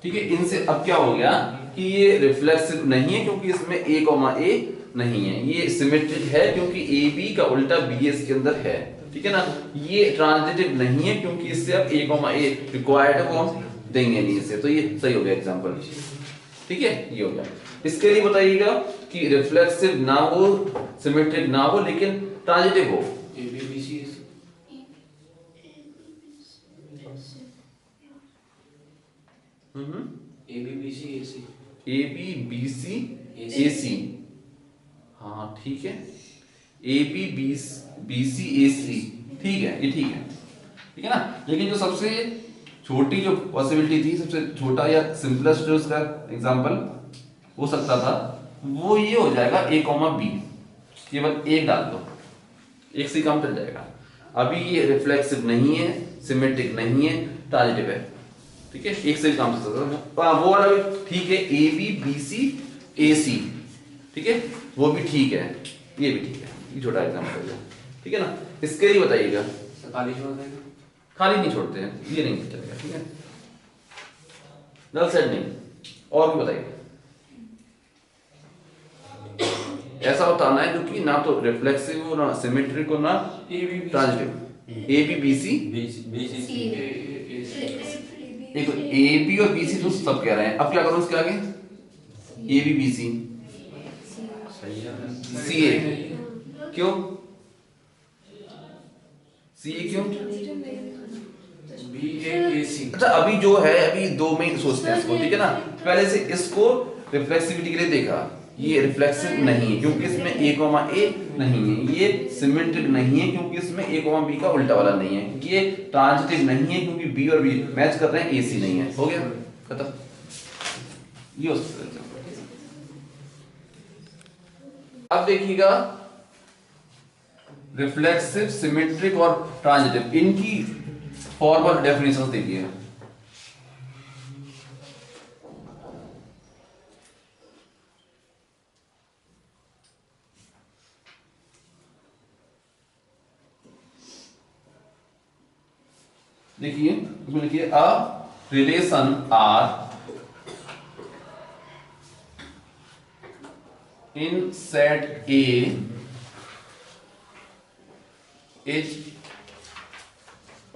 ठीक है। इनसे अब क्या हो गया कि ये रिफ्लेक्सिव नहीं है क्योंकि इसमें ए कॉमा ए नहीं है, ये सिमेट्रिक है क्योंकि ए बी का उल्टा बी इसके अंदर है, ठीक है ना। ये ट्रांजिटिव नहीं है क्योंकि इससे अब ए कॉमा ए रिक्वायर्ड है, वो हम देंगे नहीं इसे, तो ये सही हो गया एग्जांपल, ठीक है, ये हो गया। इसके लिए बताइएगा कि रिफ्लेक्सिव ना हो, सिमेट्रिक ना हो लेकिन ट्रांजिटिव हो। A B B C A B B C A C, A B B C A C, हाँ ठीक है, ए बी बी सी ए सी, ठीक है, ये ठीक है, ठीक है ना। लेकिन जो सबसे छोटी जो पॉसिबिलिटी थी, सबसे छोटा या सिंपलेस्ट जो उसका एग्जांपल हो सकता था, वो ये हो जाएगा ए कॉमा बी, केवल एक डाल दो, एक से काम चल जाएगा। अभी ये रिफ्लेक्सिव नहीं है, सिमेट्रिक नहीं है, ट्रांजिटिव है, ठीक है, एक से भी काम चल सकता है। वो वाला भी ठीक है, ए बी बी सी ए सी, ठीक है, वो भी ठीक है, ये भी ठीक है, ये छोटा एग्जांपल है, ठीक है ना। इसके लिए बताइएगा, खाली छोड़ देंगे, खाली नहीं छोड़ते हैं, ये नहीं चलेगा, ठीक है, नल सेट नहीं। और भी बताइए, ऐसा बताना है क्योंकि ना तो रिफ्लेक्सिव हो, ना सिमेट्रिक हो, ना transitive. A B B C, देखो ए बी और बी सी तो सब कह रहे हैं, अब क्या करूं इसके आगे, ए बी बी सी सी ए, क्यों सी ए क्यों? बी ए सी। अच्छा, अभी जो है, अभी दो में सोचते हैं इसको, ठीक है ना। पहले से इसको रिफ्लेक्सिविटी के लिए देखा, ये रिफ्लेक्सिव नहीं है क्योंकि इसमें a कॉमा a नहीं है, ये सिमेट्रिक नहीं है क्योंकि इसमें a कॉमा b का उल्टा वाला नहीं है, ये ट्रांजिटिव नहीं है क्योंकि b और b मैच कर रहे हैं, ac नहीं है। हो गया खत्म। ये अब देखिएगा रिफ्लेक्सिव, सिमेट्रिक और ट्रांजिटिव, इनकी फॉर्मल डेफिनेशन देखिए। देखिए इसमें लिखिए a relation R in set A is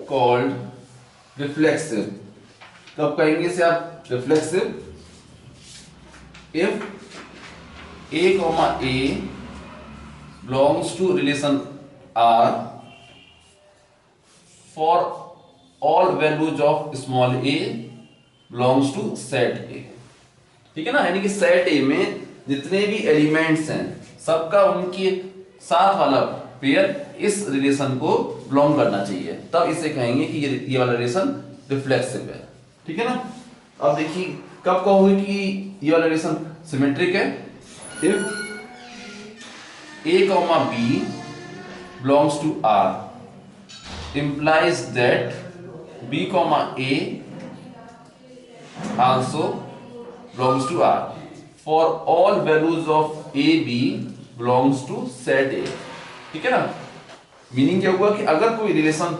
called reflexive. कब कहेंगे इसे आप reflexive? If a comma a belongs to relation R for all values of small a belongs to set A। ठीक है ना, यानी कि सेट A में जितने भी एलिमेंट्स हैं सबका उनके साथ वाला पेयर इस रिलेशन को बिलोंग करना चाहिए, तब इसे कहेंगे कि ये वाला रिलेशन रिफ्लेक्सिव है। ठीक है ना। अब देखिए कब कहोगे कि ये वाला रिलेशन सिमेट्रिक है? If a comma b belongs to R implies that b comma a also belongs to R for all values of a b belongs to set A। ठीक है ना। मीनिंग क्या हुआ कि अगर कोई रिलेशन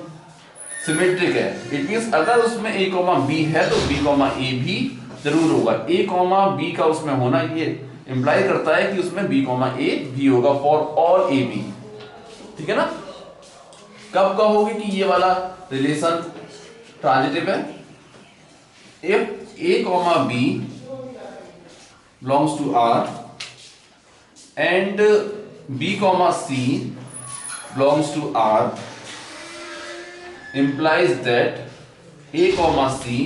सिमेट्रिक है, इट मींस अगर उसमें a कॉमा b है तो b कॉमा a भी जरूर होगा। a कॉमा b का उसमें होना ये इंप्लाई करता है कि उसमें b कॉमा a भी होगा फॉर ऑल a b। ठीक है ना। कब कहोगे कि ये वाला रिलेशन ट्रांजिटिव है? If a comma b belongs to R and b comma c belongs to R implies that a comma c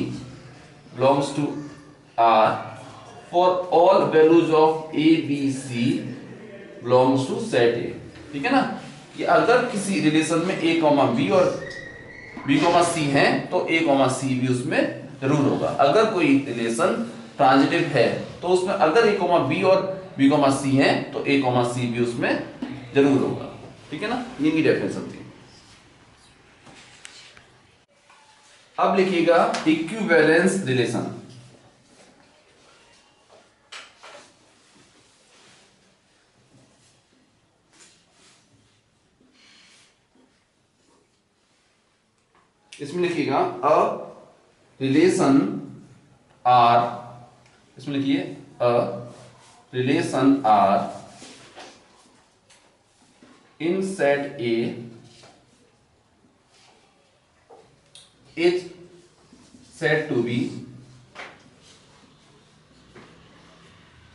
belongs to R for all values of a b c belongs to set A। ठीक है ना, कि अगर किसी रिलेशन में a कॉमा b और b कॉमा c है तो a कॉमा c भी उसमें जरूर होगा। अगर कोई रिलेशन ट्रांजिटिव है तो उसमें अगर a कॉमा b और b कॉमा c है तो a कॉमा c भी उसमें जरूर होगा। ठीक है ना, ये भी डेफिनेशन थी। अब लिखिएगा इक्विवेलेंस रिलेशन। इसमें लिखिएगा अ रिलेशन आर, इसमें लिखिए a relation R in set A is said to be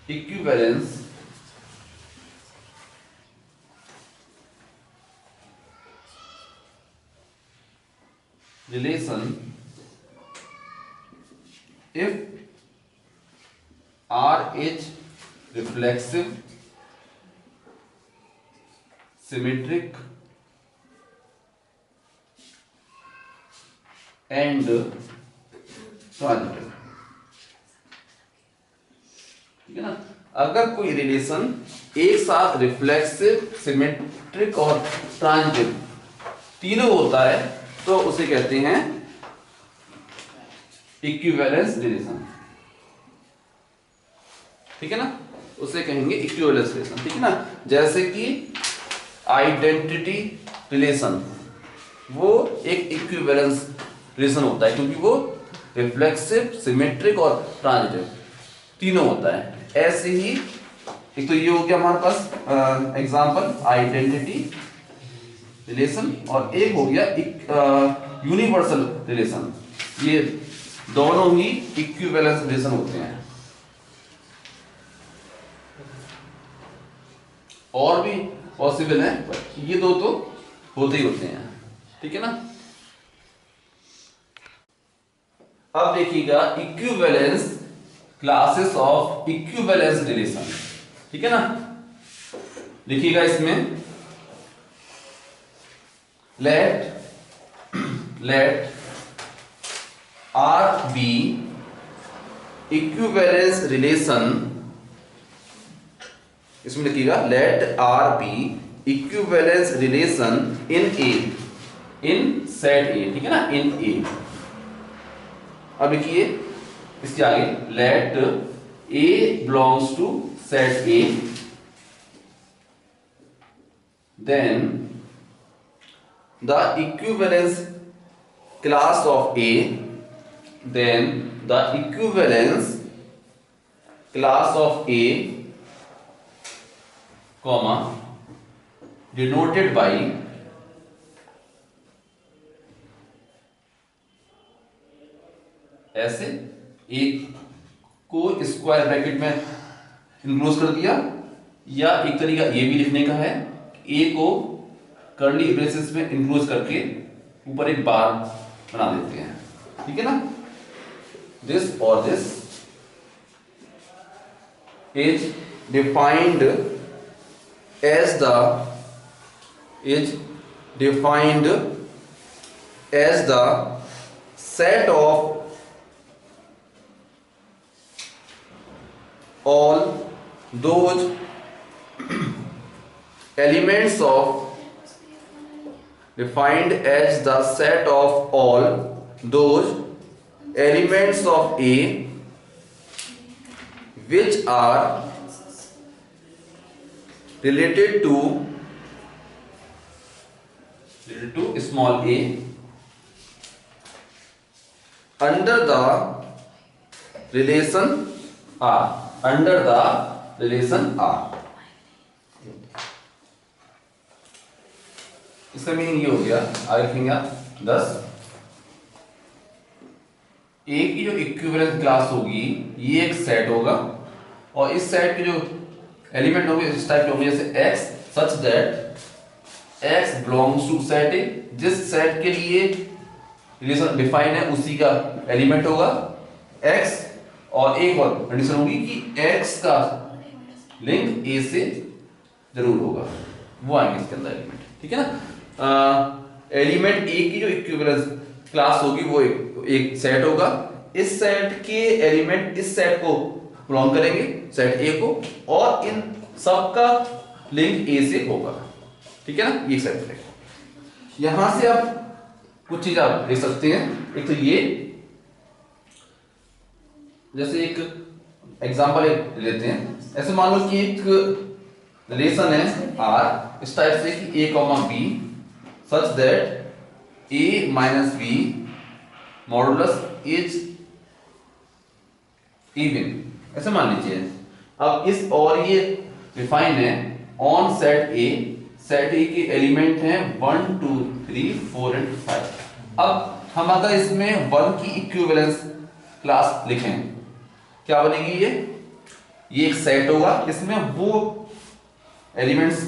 equivalence relation if R is reflexive, symmetric and transitive. ठीक है ना। अगर कोई रिलेशन एक साथ रिफ्लेक्सिव, सिमेट्रिक और ट्रांजिटिव तीनों होता है तो उसे कहते हैं इक्विवेलेंस रिलेशन। ठीक है ना, उसे कहेंगे इक्विवेलेंस रिलेशन। ठीक है ना। जैसे कि आइडेंटिटी रिलेशन वो एक इक्विवेलेंस रिलेशन होता है क्योंकि वो रिफ्लेक्सिव, सिमेट्रिक और ट्रांजिटिव तीनों होता है। ऐसे ही एक तो ये हो गया हमारे पास एग्जांपल आइडेंटिटी रिलेशन और एक हो गया यूनिवर्सल रिलेशन। ये दोनों ही इक्विवेलेंस रिलेशन होते हैं। और भी पॉसिबल है, ये दो तो होते ही होते हैं। ठीक है ना। अब देखिएगा equivalence, classes of equivalence relation. ठीक है ना। लिखिएगा इसमें let R be equivalence relation, इसमें लिखिएगा let R be equivalence relation in A, in set A, ठीक है ना, इन ए। अब लिखिए इसके आगे let a belongs to set A, then the equivalence class of a, then the equivalence class of A, comma denoted by ऐसे A को स्क्वायर ब्रैकेट में इनक्लोज कर दिया, या एक तरीका ये भी लिखने का है A को कर्ली ब्रेसेस में इनक्लोज करके ऊपर एक बार बना देते हैं, ठीक है ना। This or this is defined as the set of all those elements of, defined as the set of all those elements of A which are related to small a under the relation R, under the relation R। इसका मीनिंग ये हो गया, आगे लिखेंगे आप 10, ए की जो इक्विवेलेंस क्लास होगी ये एक सेट होगा, और इस सेट के जो एलिमेंट होंगे इस टाइप के होंगे, जैसे x such that x belongs to set A, जिस सेट के लिए रिलेशन डिफाइन है उसी का एलिमेंट होगा x, और एक और कंडीशन होगी कि x का लिंक a से जरूर होगा, वो आएंगे इसके अंदर एलिमेंट, ठीक है ना। एलिमेंट a की जो इक्विवेलेंस क्लास होगी वो एक सेट होगा, इस सेट के एलिमेंट इस सेट को बिलोंग करेंगे, सेट ए को, और इन सब का लिंक ए से होगा, ठीक है ना, ये सेट है। यहां से आप कुछ चीज आप देख सकते हैं, एक तो ये, जैसे एक एग्जांपल लेते हैं, ऐसे मान लो कि एक रिलेशन है आर इस टाइप से कि a comma b such that a minus b modulus is even, ऐसे मान लीजिए। अब इस और ये डिफाइन है on set A, set A के एलिमेंट हैं 1 2 3 4 एंड 5। अब हम अगर इसमें 1 की इक्विवेलेंस क्लास लिखें, क्या बनेगी ये एक सेट होगा, इसमें वो एलिमेंट्स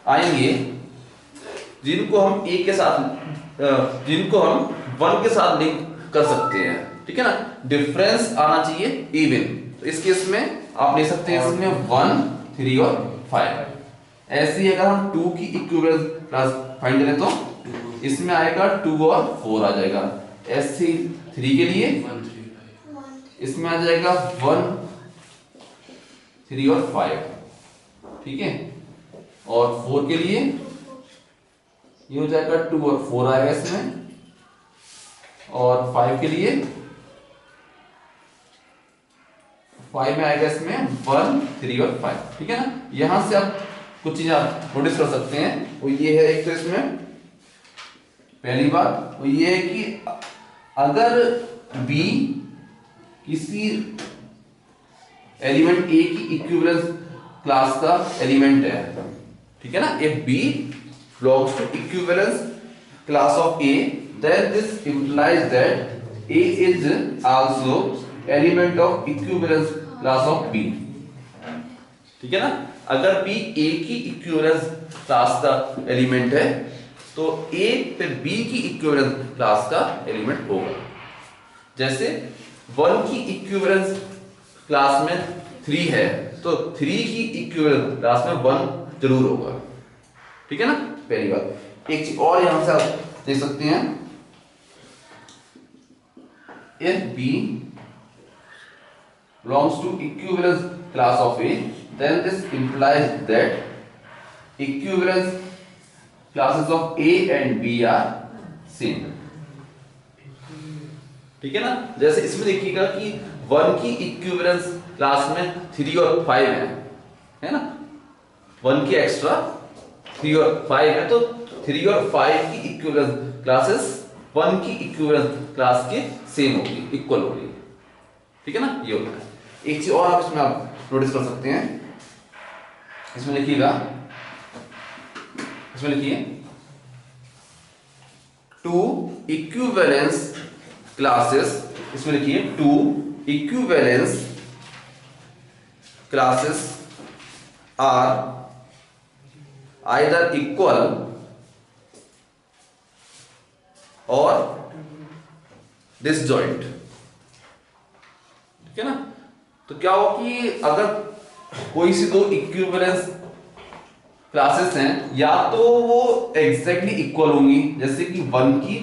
आएंगे जिनको हम एक के साथ जिनको हम 1 के साथ लिंक कर सकते हैं, ठीक है ना। डिफरेंस आना चाहिए इवन, तो इस केस में आप ले सकते हैं इसमें 1 3 और 5। ऐसे ही अगर हम 2 की इक्विवेलेंस क्लास फाइंड करें तो इसमें आएगा 2 और 4 आ जाएगा। ऐसे 3 के लिए इसमें आ जाएगा 1 3 और 5, ठीक है, और 4 के लिए ये हो जाएगा 2 और 4 आएगा इसमें, और 5 के लिए 5 में आएगा इसमें 1 3 और 5, ठीक है ना। यहां से आप कुछ चीजें आप नोटिस कर सकते हैं, वो ये है, एक तो इसमें पहली बात वो ये है कि अगर B किसी एलिमेंट A की इक्विवेलेंस क्लास का एलिमेंट है, ठीक है ना, if B belongs to equivalence class of A, then this implies that A is also element of equivalence class of B, ठीक है ना। अगर B A की इक्विवेलेंस क्लास का एलिमेंट है तो A फिर B की इक्विवेलेंस क्लास का एलिमेंट होगा। जैसे 1 की इक्विवेलेंस क्लास में 3 है तो 3 की इक्विवेलेंट क्लास में 1 जरूर होगा, ठीक है ना, पहली बात। एक चीज और यहां से आप देख सकते हैं, if B belongs to equivalence class of A, then this implies that equivalence classes of A and B are same, ठीक है ना। जैसे इसमें देखिएगा कि 1 की इक्विवेलेंस क्लास में 3 और 5 है ना, 1 की एक्स्ट्रा 3 और 5 है, तो 3 और 5 की इक्विवेलेंस क्लासेस 1 की इक्विवेलेंस क्लास के सेम होगी, इक्वल होगी, ठीक है ना, ये होता है। एक चीज और आप इसमें आप नोटिस कर सकते हैं, इसमें लिखिएगा, इसमें लिखिए 2 इक्विवेलेंस क्लासेस, इसमें लिखिए 2 equivalence classes are either equal or disjoint, ठीक है ना। तो क्या हो कि अगर कोई सी 2 इक्विवेलेंस क्लासेस हैं, या तो वो एग्जैक्टली इक्वल होंगी, जैसे कि 1 की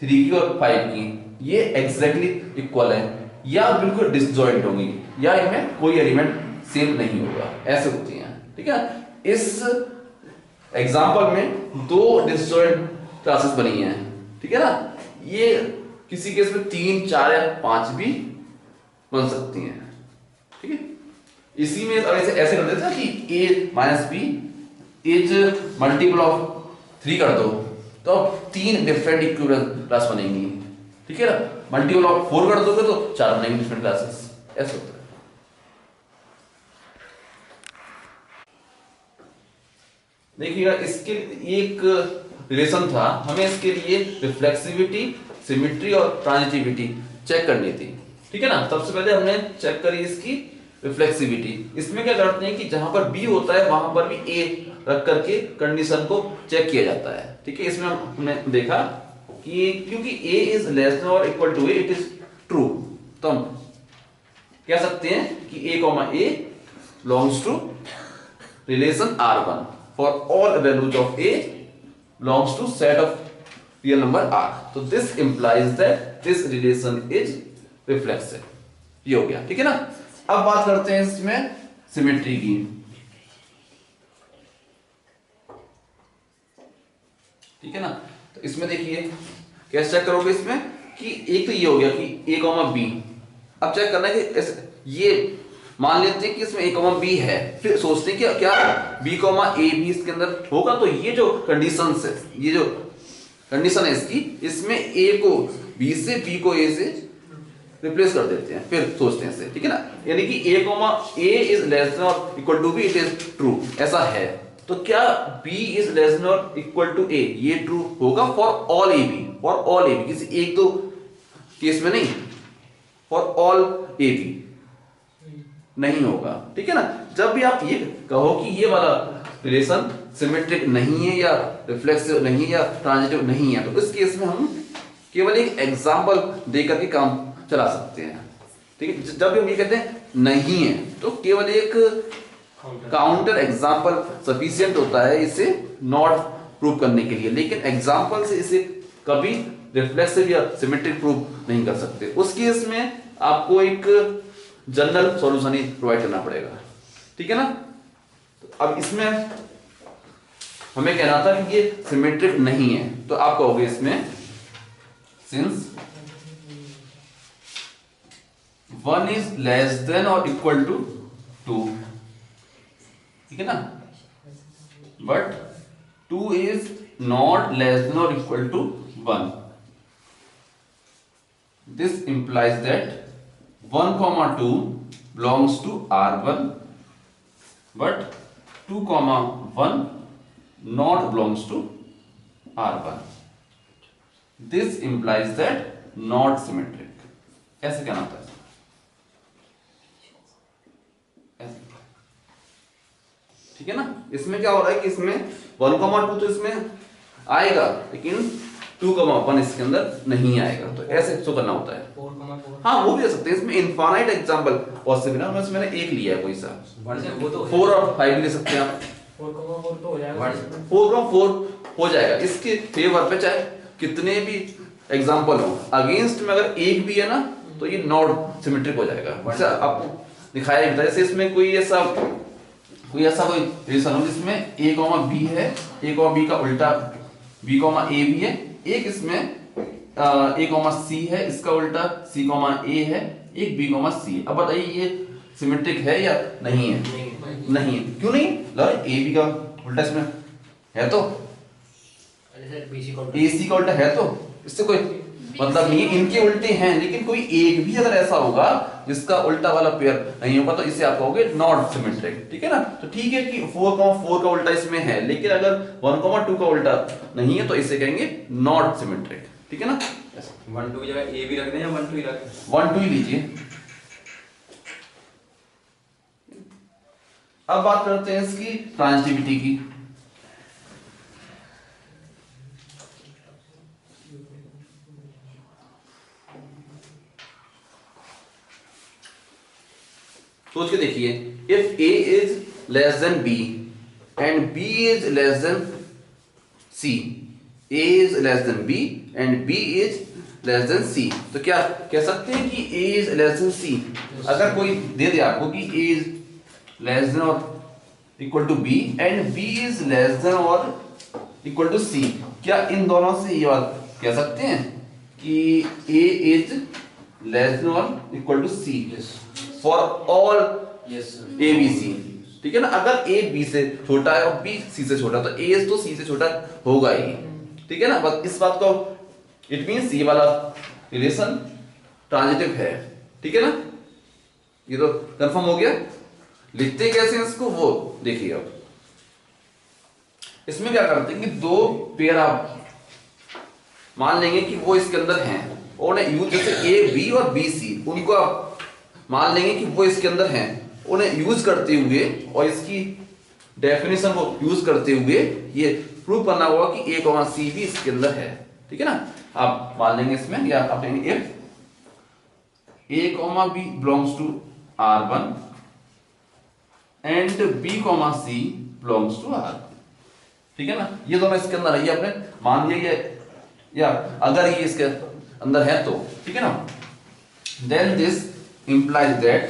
3 की और 5 की ये एग्जैक्टली इक्वल है, या बिल्कुल डिसजॉइंट होंगी, या इनमें कोई एलिमेंट सेम नहीं होगा, ऐसे होती हैं, ठीक है। इस एग्जांपल में 2 डिसजॉइंट क्लासेस बनी हैं, ठीक है ना। ये किसी केस में 3, 4 या 5 भी बन सकती हैं, ठीक है। इसी में अब ऐसे कर देते हैं कि a minus b is multiple of 3 कर दो, तो अब 3 डिफरेंट इक्विवेलेंट क्लास बनेंगी, ठीक है ना। मल्टीपल ऑफ 4 कर दोगे तो 4 बनेंगी डिफरेंट क्लासेस, ऐसे होता है। देखिएगा, इसके एक रिलेशन था, हमें इसके लिए रिफ्लेक्सिविटी, सिमेट्री और ट्रांजिटिविटी चेक करनी थी, ठीक है ना। सबसे पहले हमने चेक करी इसकी रिफ्लेक्सिविटी। इसमें क्या करते हैं कि जहां पर बी होता है वहां पर भी ए रख करके कंडीशन को चेक किया जाता है, ठीक है। इसमें हमने देखा कि क्योंकि ए इज लेस देन और equal to a, it is true, तो हम कह सकते हैं कि a, a belongs to relation R1 for all values of a belongs to set of real number R. तो this implies that this relation is reflexive, ये हो गया, ठीक है ना। अब बात करते हैं इसमें सिमेट्री की, ठीक है ना। तो इसमें देखिए कैसे चेक करोगे इसमें कि एक तो ये हो गया कि a, b, अब चेक करना है कि ये मान लेते हैं कि इसमें a, b है, फिर सोचते हैं कि क्या b, a भी इसके अंदर होगा, तो ये जो कंडीशन है, ये जो कंडीशन है इसकी, इसमें a को b से, b को a से रिप्लेस कर देते हैं, फिर सोचते हैं इसे, ठीक है ना। यानी कि a इज लेस देन और equal to b, it is true, ऐसा है। तो क्या b इज लेस देन और इक्वल टू a, ये ट्रू होगा for all a b, for all a b, किसी एक दो केस में नहीं, फॉर ऑल a b नहीं होगा, ठीक है ना। जब भी आप ये कहो कि ये वाला रिलेशन सिमेट्रिक नहीं है, या रिफ्लेक्सिव नहीं है, या ट्रांजिटिव नहीं है, तो इस केस में हम केवल एक एग्जांपल देकर के काम चला सकते हैं, ठीक है। जब भी हम ये कहते हैं नहीं है, तो केवल एक काउंटर एग्जांपल सफिशिएंट होता है इसे नॉट प्रूव करने के लिए, लेकिन एग्जांपल से इसे कभी रिफ्लेक्सिव या सिमेट्रिक प्रूव नहीं कर सकते। उस केस में आपको एक जनरल सॉल्यूशन ही प्रोवाइड करना पड़ेगा, ठीक है ना। तो अब इसमें हमें कहना था कि ये सिमेट्रिक नहीं है, तो आप कहोगे इसमें सिंस 1 इज लेस देन और इक्वल टू 2, ठीक है ना, but 2 is not less than और equal to 1, this implies that 1, 2 belongs to R1, but 2, 1 not belongs to R1. This implies that not symmetric. ऐसे क्या होता है? ठीक है ना। इसमें क्या हो रहा है कि इसमें 1, 2 तो इसमें आएगा, लेकिन 2,1 इसके अंदर नहीं आएगा, तो ऐसे शो करना होता है। 4,4 हाँ वो भी दे सकते हैं, इसमें इनफाइनाइट एग्जांपल पॉसिबल है, उसमें मैंने एक लिया है कोई सा। वो तो 4 और 5 भी ले सकते हैं आप। 4,4 तो हो जाएगा। 4,4 हो जाएगा। इसके फेवर पे चाहे कितने भी एग्जांपल हो, अगेंस्ट में अगर एक भी है ना तो ये नॉट सिमेट्रिक हो जाएगा। जैसे आपको दिखाया गया, जैसे इसमें कोई ऐसा कोई रिलेशन हो जिसमें a, b है, a, b का उल्टा b, a भी है, एक इसमें a, c है, इसका उल्टा c, a है, एक b, c है। अब बताइए ये सिमेट्रिक है या नहीं है? नहीं है। क्यों नहीं? a, b का उल्टा इसमें है तो AC का उल्टा है, तो इससे कोई मतलब नहीं है, इनके उल्टे हैं, लेकिन कोई एक भी अगर ऐसा होगा जिसका उल्टा वाला पेयर नहीं होगा तो इसे आप कहोगे नॉट सिमेट्रिक। ठीक है ना? तो ठीक है कि 4,4 का उल्टा इसमें है, लेकिन अगर 1,2 का उल्टा नहीं है तो इसे कहेंगे नॉट सिमेट्रिक। ठीक है ना? 1 2 की जगह A भी रख दें या 1 2 ही रखें? 1 2 ही लीजिए। अब बात करते हैं इसकी ट्रांजिटिविटी की। सोच के देखिए, if A is less than B and B is less than C, A is less than B and B is less than C, तो क्या कह सकते हैं कि A is less than C? अगर कोई दे दे आपको कि A इज लेस देन और equal to B and B is less than और इक्वल टू C, क्या इन दोनों से ये बात कह सकते हैं कि A इज लेस देन और equal to C for all A B C? ठीक है ना? अगर A B से छोटा है और B C से छोटा, तो A तो C से छोटा होगा ही। ठीक है ना? बस इस बात को इट मींस ये वाला रिलेशन ट्रांजिटिव है। ठीक है ना? ये तो कंफर्म हो गया। लिखते कैसे हैं इसको वो देखिए। अब इसमें क्या करते हैं कि दो पेयर आप मान लेंगे कि वो इसके अंदर हैं, और यूज जैसे A B और B C, उनको आप मान लेंगे कि वो इसके अंदर हैं, उन्हें यूज करते हुए और इसकी डेफिनेशन को यूज करते हुए ये प्रूव करना होगा कि A, C भी इसके अंदर है। ठीक है ना? आप मान लेंगे इसमें, या आप लेंगे if A, B belongs to R1 and B, C belongs to R2। ठीक है ना? ये दोनों इसके अंदर है, ये आपने मान लिया, या अगर ये इसके अंदर है तो ठीक है ना? then this implies that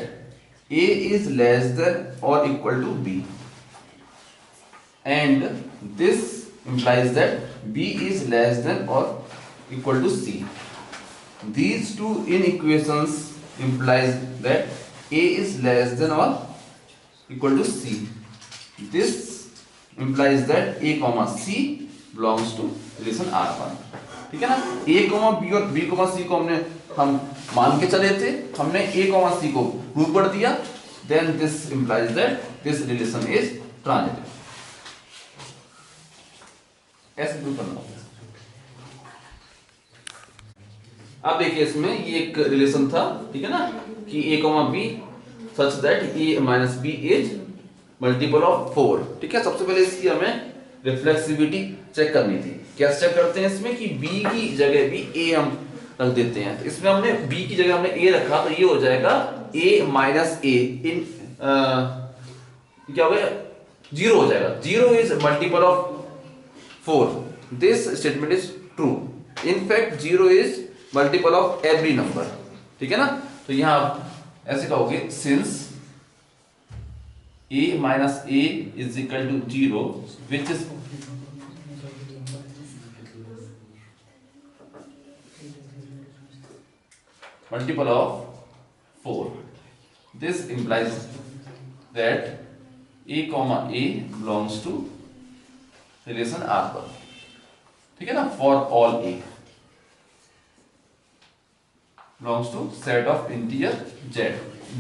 A is less than or equal to B, and this implies that B is less than or equal to C. These two inequations implies that A is less than or equal to C. This implies that A, C belongs to relation R1। ठीक है ना? A, B और B, C को हम मान के चले थे, हमने A, C को प्रूव कर दिया, then this implies that this relation is transitive। ऐसे प्रूव करना होगा। अब देखिए इसमें ये एक रिलेशन था, ठीक है ना, कि A, B such that A minus B is multiple of 4। ठीक है? सबसे पहले इसकी हमें रिफ्लेक्सिविटी चेक करनी थी। कैसे चेक करते हैं इसमें कि B की जगह भी A हम रख देते हैं, तो इसमें हमने B की जगह हमने A रखा, तो ये हो जाएगा A माइनस A इन क्या हो गया, 0 हो जाएगा। 0 is multiple of 4। This statement is true. In fact 0 is multiple of every number. ठीक है ना? तो यहां आप ऐसे कहोगे, since A minus A is equal to 0, which is multiple of 4. This implies that A, A belongs to relation R1। ठीक है ना? For all A belongs to set of integer Z।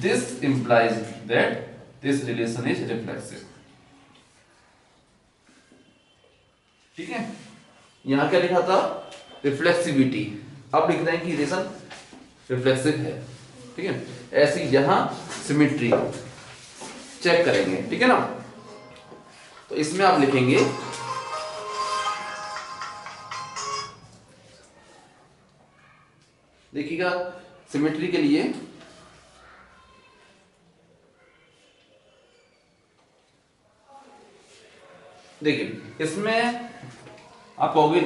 This implies that this relation is reflexive। ठीक है? यहां क्या लिखा था? रिफ्लेक्सिविटी। अब लिखते हैं कि रिलेशन रिफ्लेक्सिव है। ठीक है? ऐसी यहां सिमेट्री चेक करेंगे। ठीक है ना? तो इसमें आप लिखेंगे देखिएगा सिमेट्री के लिए देखिए इसमें आप कहोगे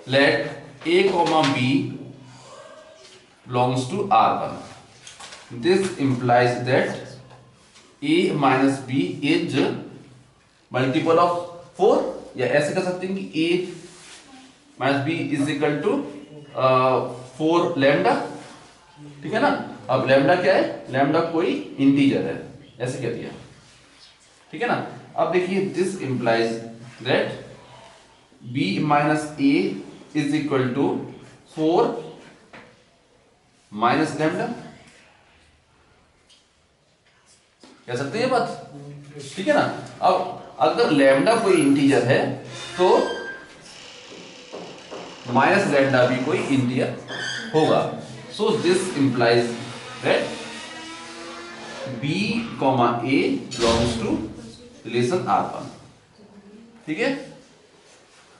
let a comma b belongs to R1. This implies that a minus b is multiple of 4, या ऐसे कर सकते हैं कि a minus b is equal to 4 lambda, ठीक है ना। अब लैम्डा क्या है, लैम्डा कोई इंटीजर है, ऐसे कह दिया, ठीक है ना। अब देखिए this implies that b minus a is equal to 4 minus lambda, कह सकते हैं ये बात, ठीक है ना। अब अगर लैम्डा कोई इंटीजर है तो माइनस लैम्डा भी कोई इंटीजर होगा। So this implies that b comma a belongs to relation R1, ठीक है।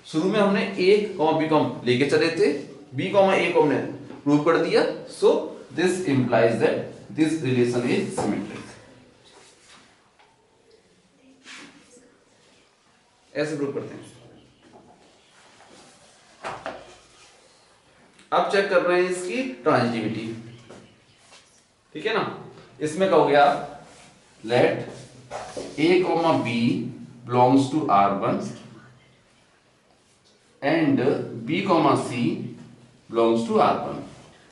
शुरू में हमने a कॉमा b कॉमा लेके चले थे, b कॉमा a को हमने प्रूव कर दिया। सो this implies that this relation is symmetric, ऐसे प्रूव करते हैं। अब चेक कर रहे हैं इसकी ट्रांजिटिविटी, ठीक है ना। इसमें कहोगे आप let a comma b belongs to R1 and b comma c belongs to R1,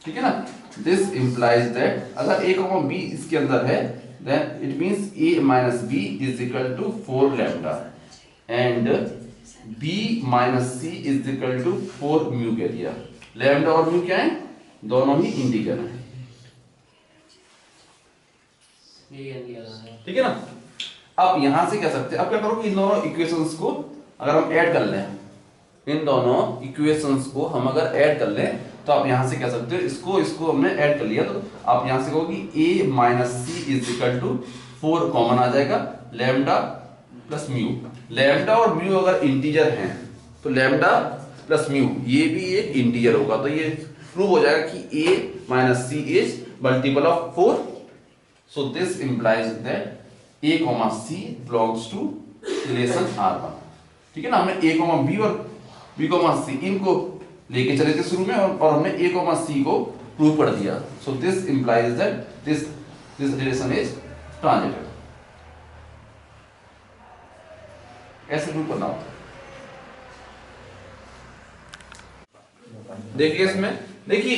ठीक है ना। दिस इंप्लाइज दैट अगर a कॉमा b इसके अंदर है then it means a minus b is equal to 4 lambda and b minus c is equal to 4 mu कह दिया। लैम्डा और म्यू क्या है, दोनों ही इंटीजर हैं, ठीक है ना। अब यहां से कह सकते हैं, अब क्या करो कि इन दोनों इक्वेशंस को अगर हम ऐड कर लें, इन दोनों इक्वेशंस को हम अगर ऐड कर लें तो आप यहां से कह सकते हो इसको हमने ऐड कर लिया तो आप यहां से कहोगे a minus C is equal to 4 common आ जाएगा, लैम्डा प्लस म्यू। लैम्डा और म्यू अगर इंटीजर हैं तो लैम्डा प्लस म्यू ये भी एक इंटीजर होगा, तो ये प्रूव हो जाएगा कि a minus C is multiple of 4। So this implies that a comma c belongs to relation R1, ठीक है ना। हमने a कॉमा b और b कॉमा c इनको लेके चले थे शुरू में और हमने a कॉमा c को प्रूव कर दिया। सो this implies that this relation is transitive, ऐसे प्रूव करना होता है। देखिए इसमें देखिए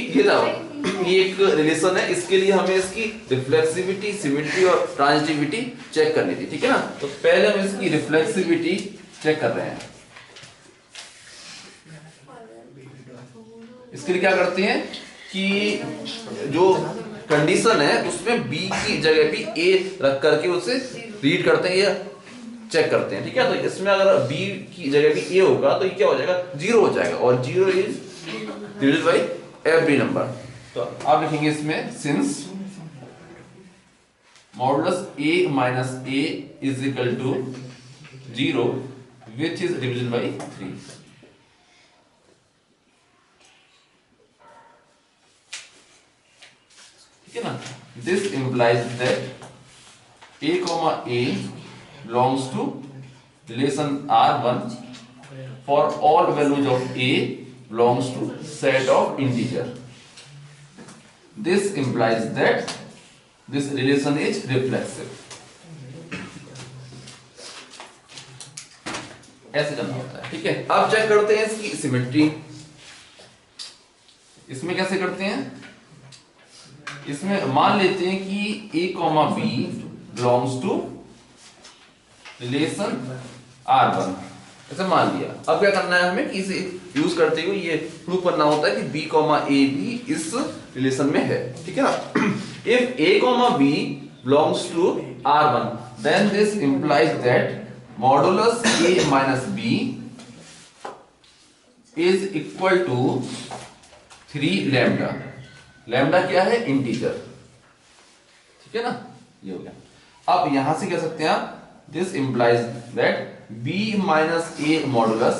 ये एक रिलेशन है, इसके लिए हमें इसकी रिफ्लेक्सिविटी, सिमेट्री और ट्रांजिटिविटी चेक करनी थी, ठीक है ना। तो पहले हम इसकी रिफ्लेक्सिविटी चेक कर रहे हैं। इसके लिए क्या करते हैं कि जो कंडीशन है उसमें b की जगह भी a रख करके उसे रीड करते हैं या चेक करते हैं, ठीक है। तो इसमें अगर b की जगह भी a होगा तो ये क्या हो जाएगा, 0 हो जाएगा, और 0 is divided by every number. तो आप लिखेंगे इसमें since modulus a minus a is equal to 0 which is divisible by 3। ठीक है ना। This implies that a comma a belongs to relation R1 for all values of a belongs to set of integer. This implies that this relation is reflexive. ऐसे करना होता है, ठीक है। अब चेक करते हैं इसकी सिमेट्री। इसमें कैसे करते हैं, इसमें मान लेते हैं कि a comma b belongs to relation R1, ऐसे मान लिया। अब क्या करना है हमें कि इसे यूज करते हुए ये प्रूव करना होता है कि b कॉमा a भी इस रिलेशन में है, ठीक है ना। If a comma b belongs to R1 then this implies that modulus a minus b is equal to 3 lambda. Lambda क्या है, इंटीजर, ठीक है ना, ये हो गया। अब यहां से कह सकते हैं आप this implies that b minus a modulus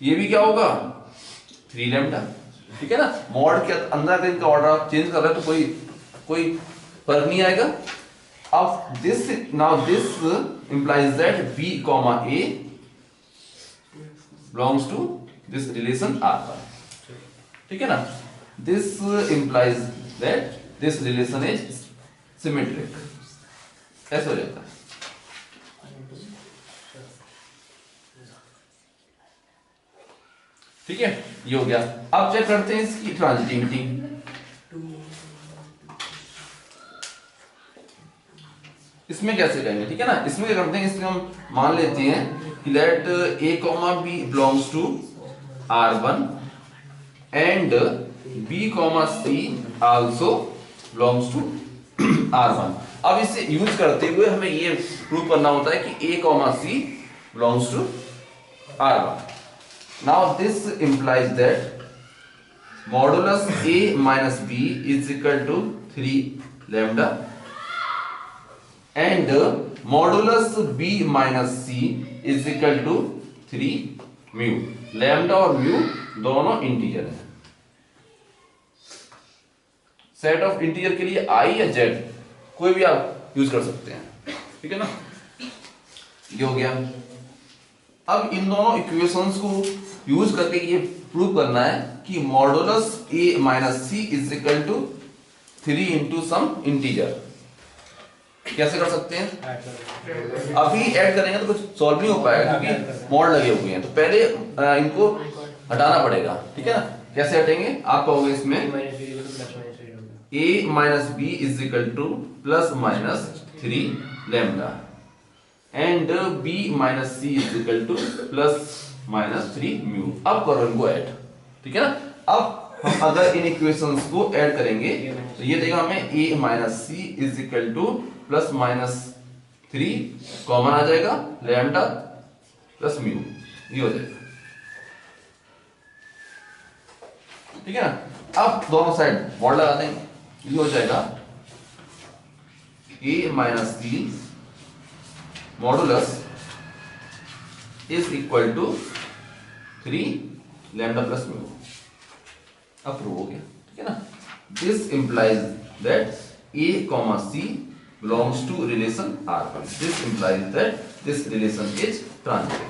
ये भी क्या होगा 3 लैम्डा, ठीक है ना। मॉड के अंदर अगर इनका ऑर्डर आप चेंज कर रहे हैं तो कोई फर्क नहीं आएगा। अब this now this implies that b comma a belongs to this relation R1, ठीक है ना। This implies that this relation is symmetric, ऐसे हो जाता है। ठीक है, ये हो गया। अब चेक करते हैं इसकी ट्रांजिटिविटी। इसमें कैसे करेंगे, ठीक है ना। इसमें क्या करते हैं, इसमें हम मान लेते हैं कि let a comma b belongs to R1 and b comma c also belongs to R1। अब इसे यूज करते हुए हमें ये प्रूव करना होता है कि a comma c belongs to R1। Now this implies that modulus a minus b is equal to 3 lambda and modulus b minus c is equal to 3 mu। lambda और mu दोनों इंटीजर हैं। सेट ऑफ इंटीजर के लिए i या z कोई भी आप यूज कर सकते हैं, ठीक है ना। ये हो गया। अब इन दोनों इक्वेशंस को यूज करके ये प्रूव करना है कि modulus a minus C is equal to 3 into some integer. कैसे कर सकते हैं, अभी ऐड करेंगे तो कुछ सॉल्व नहीं हो पाएगा क्योंकि मॉड लगे हुए हैं, तो पहले इनको हटाना पड़ेगा, ठीक है ना। कैसे हटेंगे, आप कहोगे इसमें a minus b is equal to plus minus 3 lambda and b minus c is equal to plus minus 3 mu. अब करो इनको ऐड, ठीक है ना। अब हम अगर इन इक्वेशंस को ऐड करेंगे तो ये देगा हमें a minus c is equal to plus minus 3 common आ जाएगा लैम्डा प्लस म्यू, ये हो जाएगा, ठीक है ना। अब दोनों साइड मॉड लगा देंगे, ये हो जाएगा a minus c modulus is equal to 3 lambda plus mu. अब प्रूव हो गया, ठीक है ना। This implies that a comma c belongs to relation R1। This implies that this relation is transitive.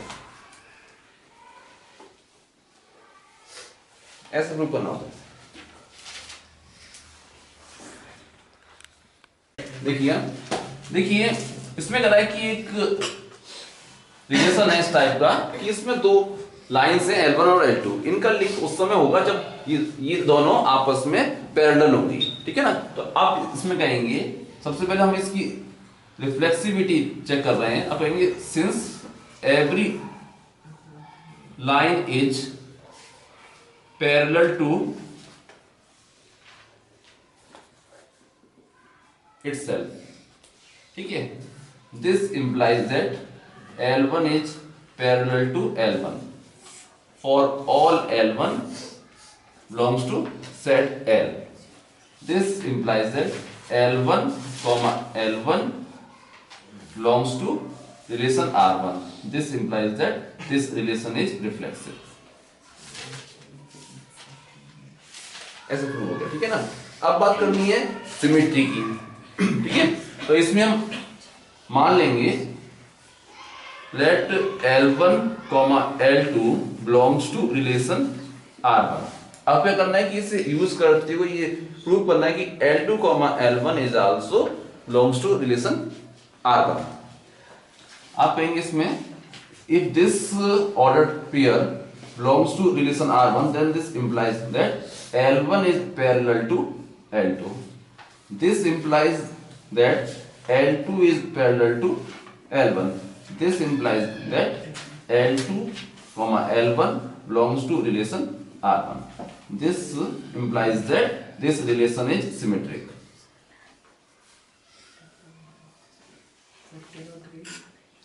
ऐसे प्रूव करना होता है। देखिए इसमें कह रहा है कि एक रिलेशन है इस टाइप का कि इसमें दो लाइंस हैं L1 और L2। इनका लिंक उस समय होगा जब ये दोनों आपस में पैरेलल होंगी, ठीक है ना। तो आप इसमें कहेंगे, सबसे पहले हम इसकी रिफ्लेक्सिविटी चेक कर रहे हैं। अब कहेंगे since every line is parallel to itself, ठीक है। This implies that L1 is parallel to L1 for all L1 belongs to set L. This implies that L1 comma L1 belongs to relation R1. This implies that this relation is reflexive. ऐसे प्रूव हो गया, ठीक है ना। अब बात करनी है सिमेट्री की, ठीक है। तो इसमें हम मान लेंगे let L1, L2 belongs to relation R1। अब क्या करना है कि इसे यूज करते हुए ये प्रूव करना है कि L2, L1 is also belongs to relation R1। आप कहेंगे इसमें if this ordered pair belongs to relation R1 then this implies that L1 is parallel to L2। This implies that L2 is parallel to L1। This implies that L2, L1 belongs to relation R1। This implies that this relation is symmetric।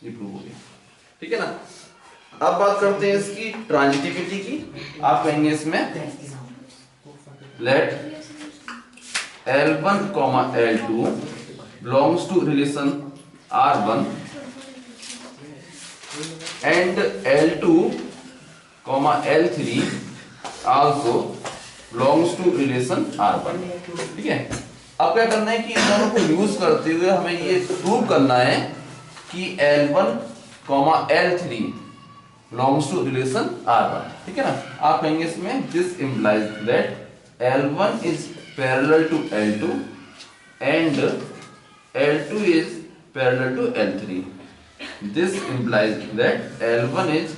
ये प्रूव हो गया, ठीक है ना। अब बात करते हैं इसकी ट्रांजिटिविटी की। आप कहेंगे इसमें let L1, L2 belongs to relation R1 and L2, L3 also belongs to relation R1। ठीक है, अब क्या करना है कि इन दोनों को यूज करते हुए हमें ये प्रूव करना है कि L1, L3 belongs to relation R1। ठीक है ना, आप कहेंगे इसमें this implies that L1 is parallel to L2 and L2 is parallel to L3. This implies that L1 is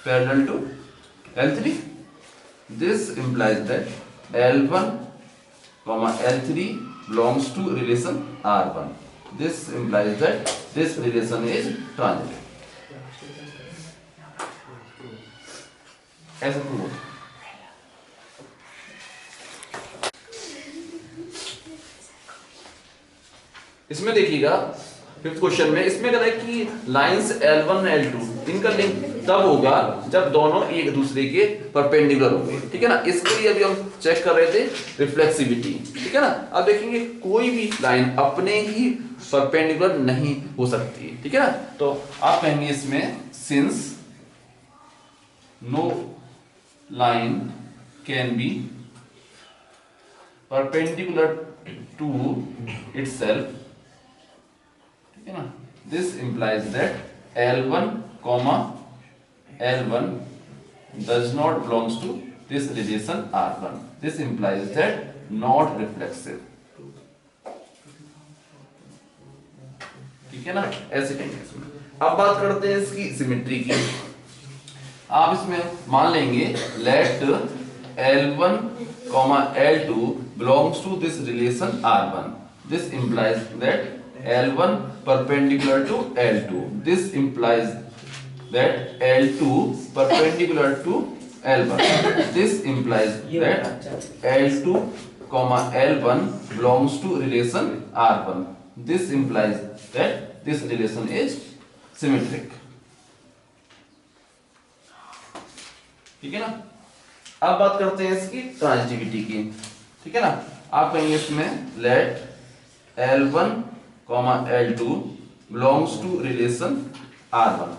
parallel to L3. This implies that L1, L3 belongs to relation R1. This implies that this relation is transitive. ऐसा क्यों होता है? इसमें देखिएगा फिफ्थ क्वेश्चन में, इसमें कहता है कि लाइंस L1 L2 इनका लिंक तब होगा जब दोनों एक दूसरे के परपेंडिकुलर होंगे। ठीक है ना, इसके लिए अभी हम चेक कर रहे थे रिफ्लेक्सिविटी। ठीक है ना, अब देखेंगे कोई भी लाइन अपने ही परपेंडिकुलर नहीं हो सकती। ठीक है ना, तो आप कहेंगे इसमें since no line can be perpendicular to itself, ठीक है ना, this implies that L1, L1 does not belongs to this relation R1. This implies that not reflexive. ठीक है ना, ऐसे कहेंगे इसमें। अब बात करते हैं इसकी सिमेट्री की। आप इसमें मान लेंगे let L1, L2 belongs to this relation R1. This implies that L1 perpendicular to L2. This implies that L2 perpendicular to L1. This implies that L2, L1 belongs to relation R1. This implies that this relation is symmetric. ठीक है ना, अब बात करते हैं इसकी ट्रांजिटिविटी की। ठीक है ना, आप कहेंगे इसमें let L1, L2 belongs to relation R1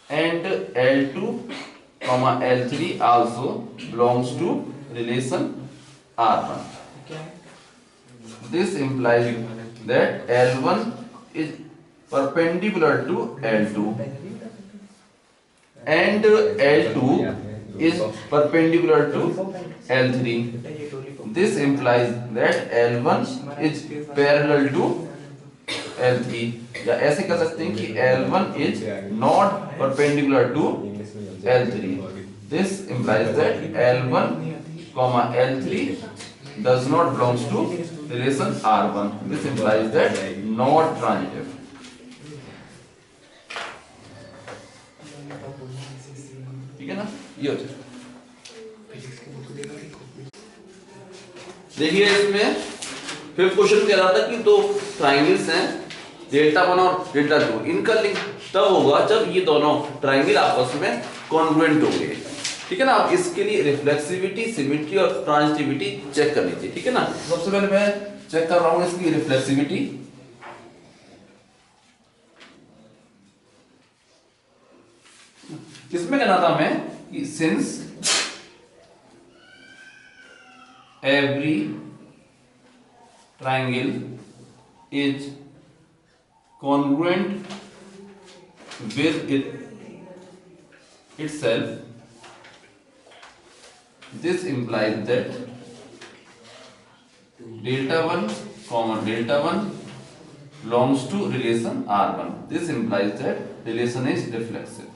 and L2, L3 also belongs to relation R1. This implies that L1 is perpendicular to L2 and L2 is perpendicular to L3. This implies that L1 is parallel to L3, या ऐसे कर सकते हैं कि L1 is not perpendicular to L3. This implies that L1, L3 does not belongs to relation R1. This implies that not transitive. ठीक है ना, ये हो जाए। देखिए इसमें फिफ्थ क्वेश्चन कह रहा था कि दो ट्राइंगल्स हैं डेल्टा 1 और डेल्टा 2, इनका लिंक तब होगा जब ये दोनों ट्राइंगल आपस में कॉन्ग्रुएंट होंगे। ठीक है ना, अब इसके लिए रिफ्लेक्सिविटी, सिमेट्री और ट्रांजिटिविटी चेक करनी चाहिए। ठीक है ना, सबसे पहले मैं चेक कर रहा हूं इसकी रिफ्लेक्सिविटी। इसमें कहना था मैं कि since every triangle is congruent with itself, this implies that delta 1, delta 1 belongs to relation R1. This implies that relation is reflexive.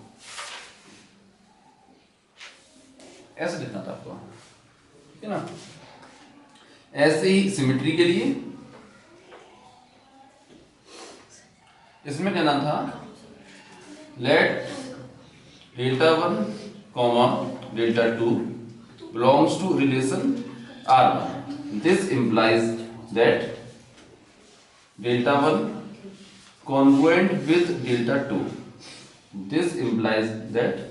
ऐसे लिखना था आपको, ठीक है ना। ऐसे ही सिमेट्री के लिए इसमें कहना था late delta 1, delta 2 belongs to relation R1. This implies that delta 1 congruent with delta 2. This implies that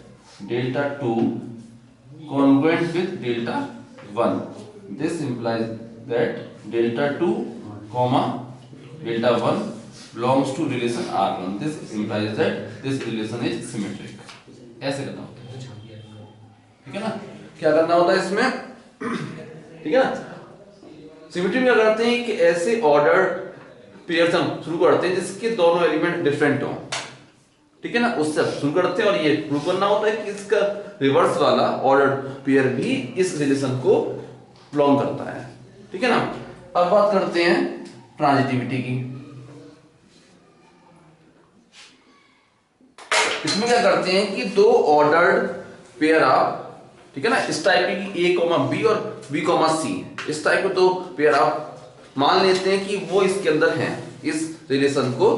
delta 2 congruent with delta 1. This implies that delta 2, delta 1 belongs to relation R1. This implies that this relation is symmetric. ऐसे करना होता है, ठीक है ना। क्या करना होता है इसमें, ठीक है ना। सिमेट्री में क्या करते हैं कि ऐसे ऑर्डर्ड पेयर्स हम शुरू करते हैं जिसके दोनों एलिमेंट डिफरेंट हो, ठीक है ना, उससे शुरू करते हैं और ये प्रूव करना होता है कि इसका रिवर्स वाला ऑर्डर्ड पेयर भी इस रिलेशन को बिलोंग करता है, ठीक है ना। अब बात करते हैं ट्रांजिटिविटी की। इसमें क्या करते हैं कि दो ऑर्डर्ड पेयर आप, ठीक है ना, इस टाइप की a, b और b, c, इस टाइप के दो पेयर आप मान लेते हैं कि वो इसके अंदर हैं, इस रिलेशन को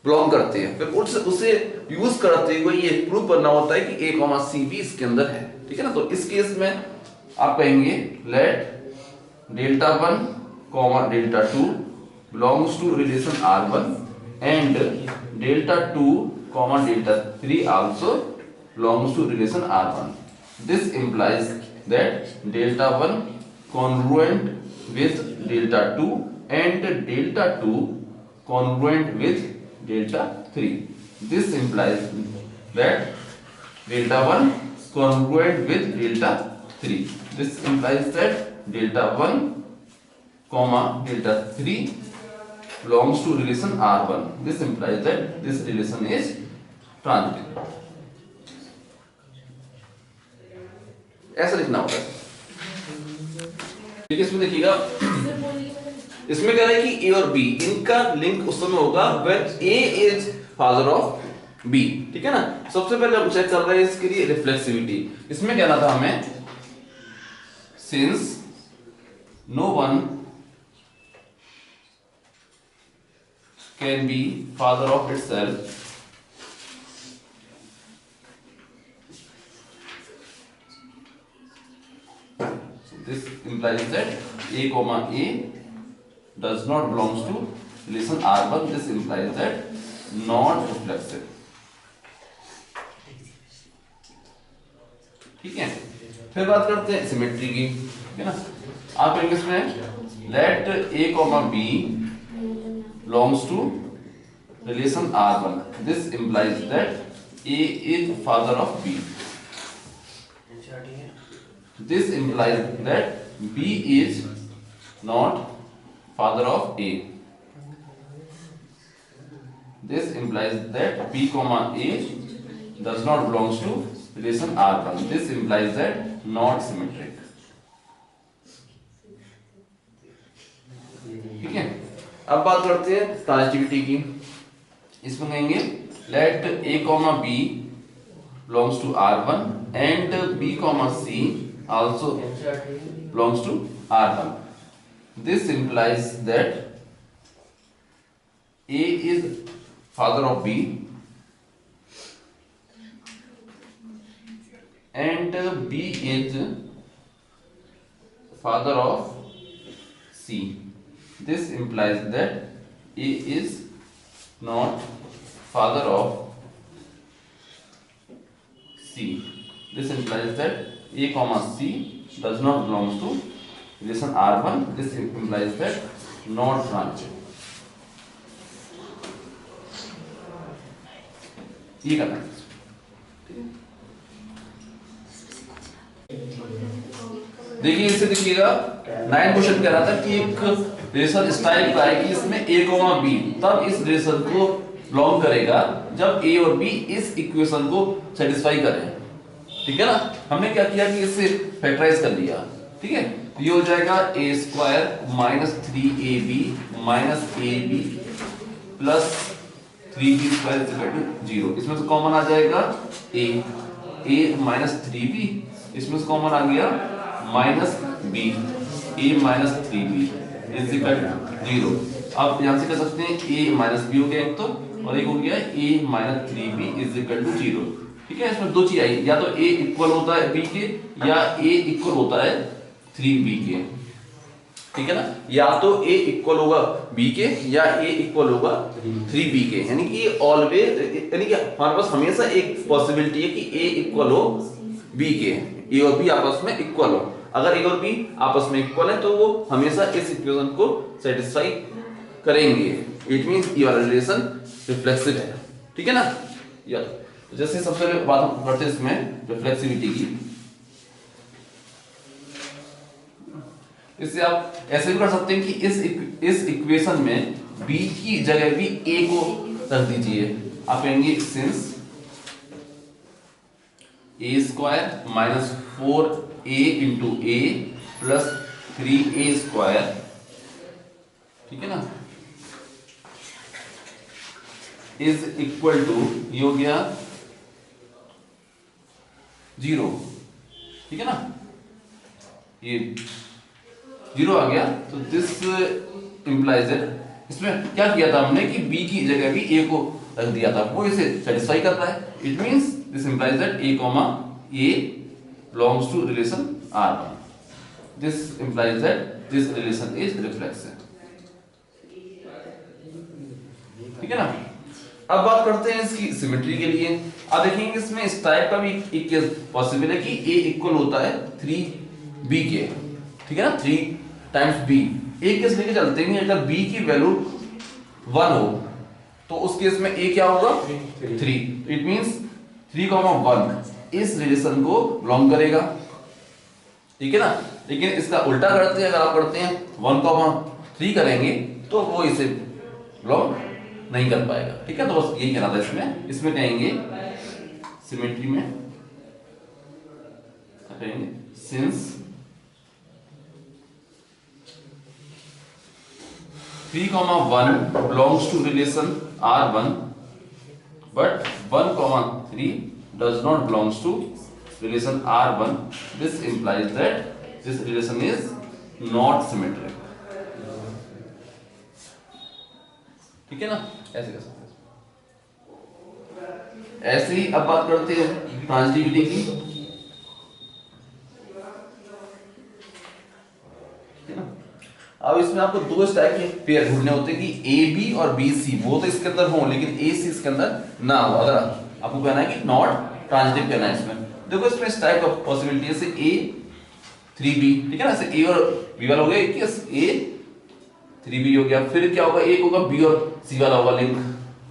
बिलोंग करते हैं, फिर उसे यूज करते हुए ये प्रूव करना होता है कि a, c भी इसके अंदर है, ठीक है ना। तो इस केस में आप कहेंगे let delta 1 delta 2 belongs to relation R1 and delta 2 delta 3 also belongs to relation R1. This implies that delta 1 congruent with delta 2 and delta 2 congruent with delta 3. This implies that delta 1 congruent with delta 3. This implies that delta 1 comma delta 3 belongs to relation R1. This implies that this relation is transitive. ऐसा लिखना होगा। ठीक है, इसमें देखिएगा, इसमें कह रहा है कि ए और बी इनका लिंक उस समय होगा when A is father of B, ठीक है ना। सबसे पहले हम चेक कर रहे हैं इसके लिए रिफ्लेक्सिविटी। इसमें कहना था हमें since no one can be father of itself, this implies that a comma a does not belongs to relation R1. This implies that not reflexive, ठीक है। फिर बात करते हैं सिमेट्री की, ठीक है ना। आप कहेंगे इसमें late a comma b belongs to relation R1. This implies that a is father of b. This implies that b is not father of a. This implies that b comma a does not belongs to relation R1. This implies that not symmetric. ठीक है। अब बात करते हैं ट्रांजिटिविटी की। इसमें कहेंगे let a comma b belongs to R1 and b comma c also belongs to R1. This implies that A is father of B and B is father of C. This implies that A is not father of C. This implies that A comma C does not belongs to relation R1. This implies that not transitive. ये करना है। देखिए इसे देखिएगा, 9 क्वेश्चन कह रहा था कि एक रिलेशन इस टाइप का है कि इसमें a comma b तब इस रिलेशन को बिलोंग करेगा जब a और b इस इक्वेशन को सेटिस्फाई करें, ठीक है ना। हमने क्या किया कि इसे फैक्टराइज कर लिया, ठीक है। तो ये हो जाएगा a square minus 3ab minus ab plus 3b square equal to 0। इसमें से कॉमन आ जाएगा a माइनस 3b, इसमें से कॉमन आ गया minus b, a minus 3b is equal to 0। आप यहां से कर सकते हैं a माइनस b हो गया एक तो, और एक हो गया a minus 3b is equal to 0, ठीक है। इसमें दो चीज आई, या तो a इक्वल होता है b के या a इक्वल होता है 3b के, ठीक है ना। या तो a इक्वल होगा b के या a इक्वल होगा 3b के, यानी कि ऑलवेज, यानी कि हमारे पास हमेशा एक पॉसिबिलिटी है कि a इक्वल हो b के, a और b आपस में इक्वल हो। अगर a और b आपस में इक्वल है तो वो हमेशा इस इक्वेशन को सेटिस्फाई करेंगे। इट मींस ये वाला रिलेशन रिफ्लेक्सिव है, ठीक है ना। या जैसे सबसे पहले बात हम करते हैं इसमें रिफ्लेक्सिविटी की। इससे आप ऐसे भी कर सकते हैं कि इस इक्वेशन में b की जगह भी a को रख दीजिए। आप कहेंगे since a square minus 4a into a plus 3a square, ठीक है ना, इज इक्वल टू, ये हो गया 0, ठीक है ना, ये 0 आ गया। तो दिस इंप्लाइज दैट, इसमें क्या किया था हमने कि b की जगह भी a को रख दिया था, वो इसे सेटिस्फाई कर रहा है। It means this implies that a comma a belongs to relation R1। This implies that this relation is reflexive, ठीक है ना। अब बात करते हैं इसकी सिमेट्री के लिए। अब देखेंगे इसमें इस टाइप का भी एक केस पॉसिबल है कि a इक्वल होता है 3b के, ठीक है ना, 3 टाइम्स b। एक केस लेके चलते हैं, अगर b की वैल्यू 1 हो तो उस केस में a क्या होगा 3। इट मींस 3,1 इस रिलेशन को बिलोंग करेगा, ठीक है ना। लेकिन इसका उल्टा करते हैं, अगर आप करते हैं 1,3 करेंगे तो वो इसे बिलोंग नहीं कर पाएगा, ठीक है। तो बस यही कहना था इसमें कहेंगे सिमेट्री में कहेंगे since 3,1 belongs to relation R1 but 1,3 does not belongs to relation R1, this implies that this relation is not symmetric, ठीक है ना। ऐसे कर सकते हैं। ऐसे ही अब बात करते हैं ट्रांजिटिविटी की, ठीक है ना। अब इसमें आपको दो इस टाइप के पेयर ढूंढने होते हैं कि ए बी और बी सी वो तो इसके अंदर हो लेकिन ए सी इसके अंदर ना हो। अगर आपको कहना है कि नॉट ट्रांजिटिव कहना है इसमें, देखो इसमें इस टाइप का पॉसिबिलिटी है, जैसे ए 3b, ठीक है ना, जैसे ए और बी वाला हो गया, ए 3b हो गया, फिर क्या होगा, एक होगा b और c वाला होगा लिंक।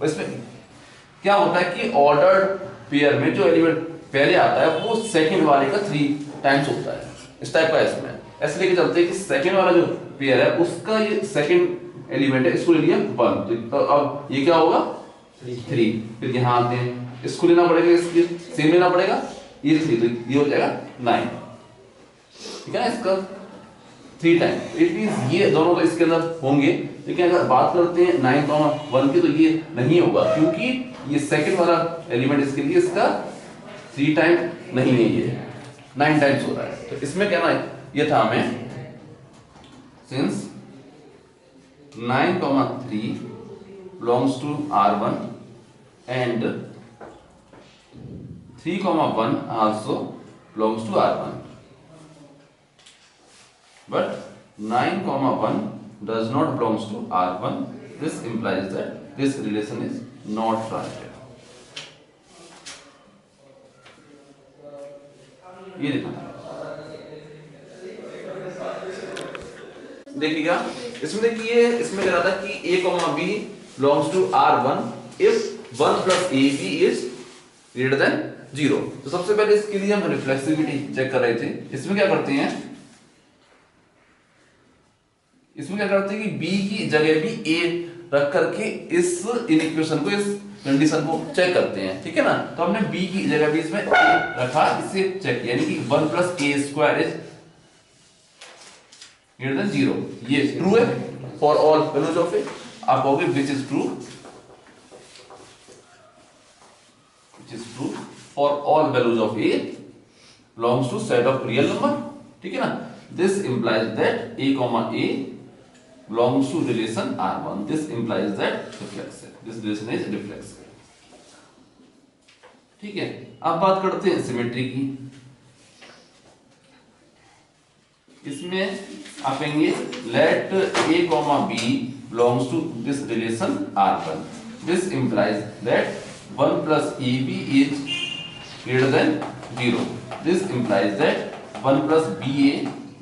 इसमें क्या होता है कि ऑर्डर्ड पेयर में जो एलिमेंट पहले आता है वो सेकंड वाले का 3 टाइम्स होता है, इस टाइप का। इसमें ऐसे लेके चलते हैं कि सेकंड वाला जो पेयर है उसका ये सेकंड एलिमेंट है, इसको ले लिया 1, तो अब ये क्या होगा 3। फिर यहाँ आते हैं, इसको लेना पड़ेगा, इसके सेम लेना पड़ेगा, ये 3, तो ये हो जाएगा 9, ठीक है ना, इसका 3 टाइम। इट मींस ये दोनों तो इसके अंदर होंगे, लेकिन अगर बात करते हैं 9,1 की तो ये नहीं होगा, क्योंकि ये सेकंड वाला एलिमेंट इसके लिए इसका 3 टाइम नहीं है, ये 9 टाइम्स हो रहा है। तो इसमें कहना है ये था हमें since 9,3 belongs to R1 and 3,1 also belongs to R1, but 9,1 does not belongs to R1, this implies that this relation is not transitive। ये देखिएगा, इसमें देखिए इसमें कह रहा था कि a, b belongs to R1 if 1 plus ab is greater than 0। तो सबसे पहले इसके लिए हम रिफ्लेक्सिविटी चेक कर रहे थे। इसमें क्या करते हैं, इसमें क्या करते हैं कि b की जगह भी a रख करके इस इक्वेशन को, इस कंडीशन को चेक करते हैं, ठीक है ना। तो हमने b की जगह भी इसमें a रखा, इससे चेक किया, यानी कि 1 plus a square is greater than 0। ये ट्रू है for all values of a. आप कहोगे which is true, which is true for all values of a belongs to set of real number, ठीक है ना। This implies that a, a belongs to relation R1, this implies that reflexive, this relation is reflexive, ठीक है। अब बात करते हैं सिमेट्री की। इसमें आप कहेंगे let a, b belongs to this relation R1, this implies that 1 plus ab is greater than 0, this implies that 1 plus ba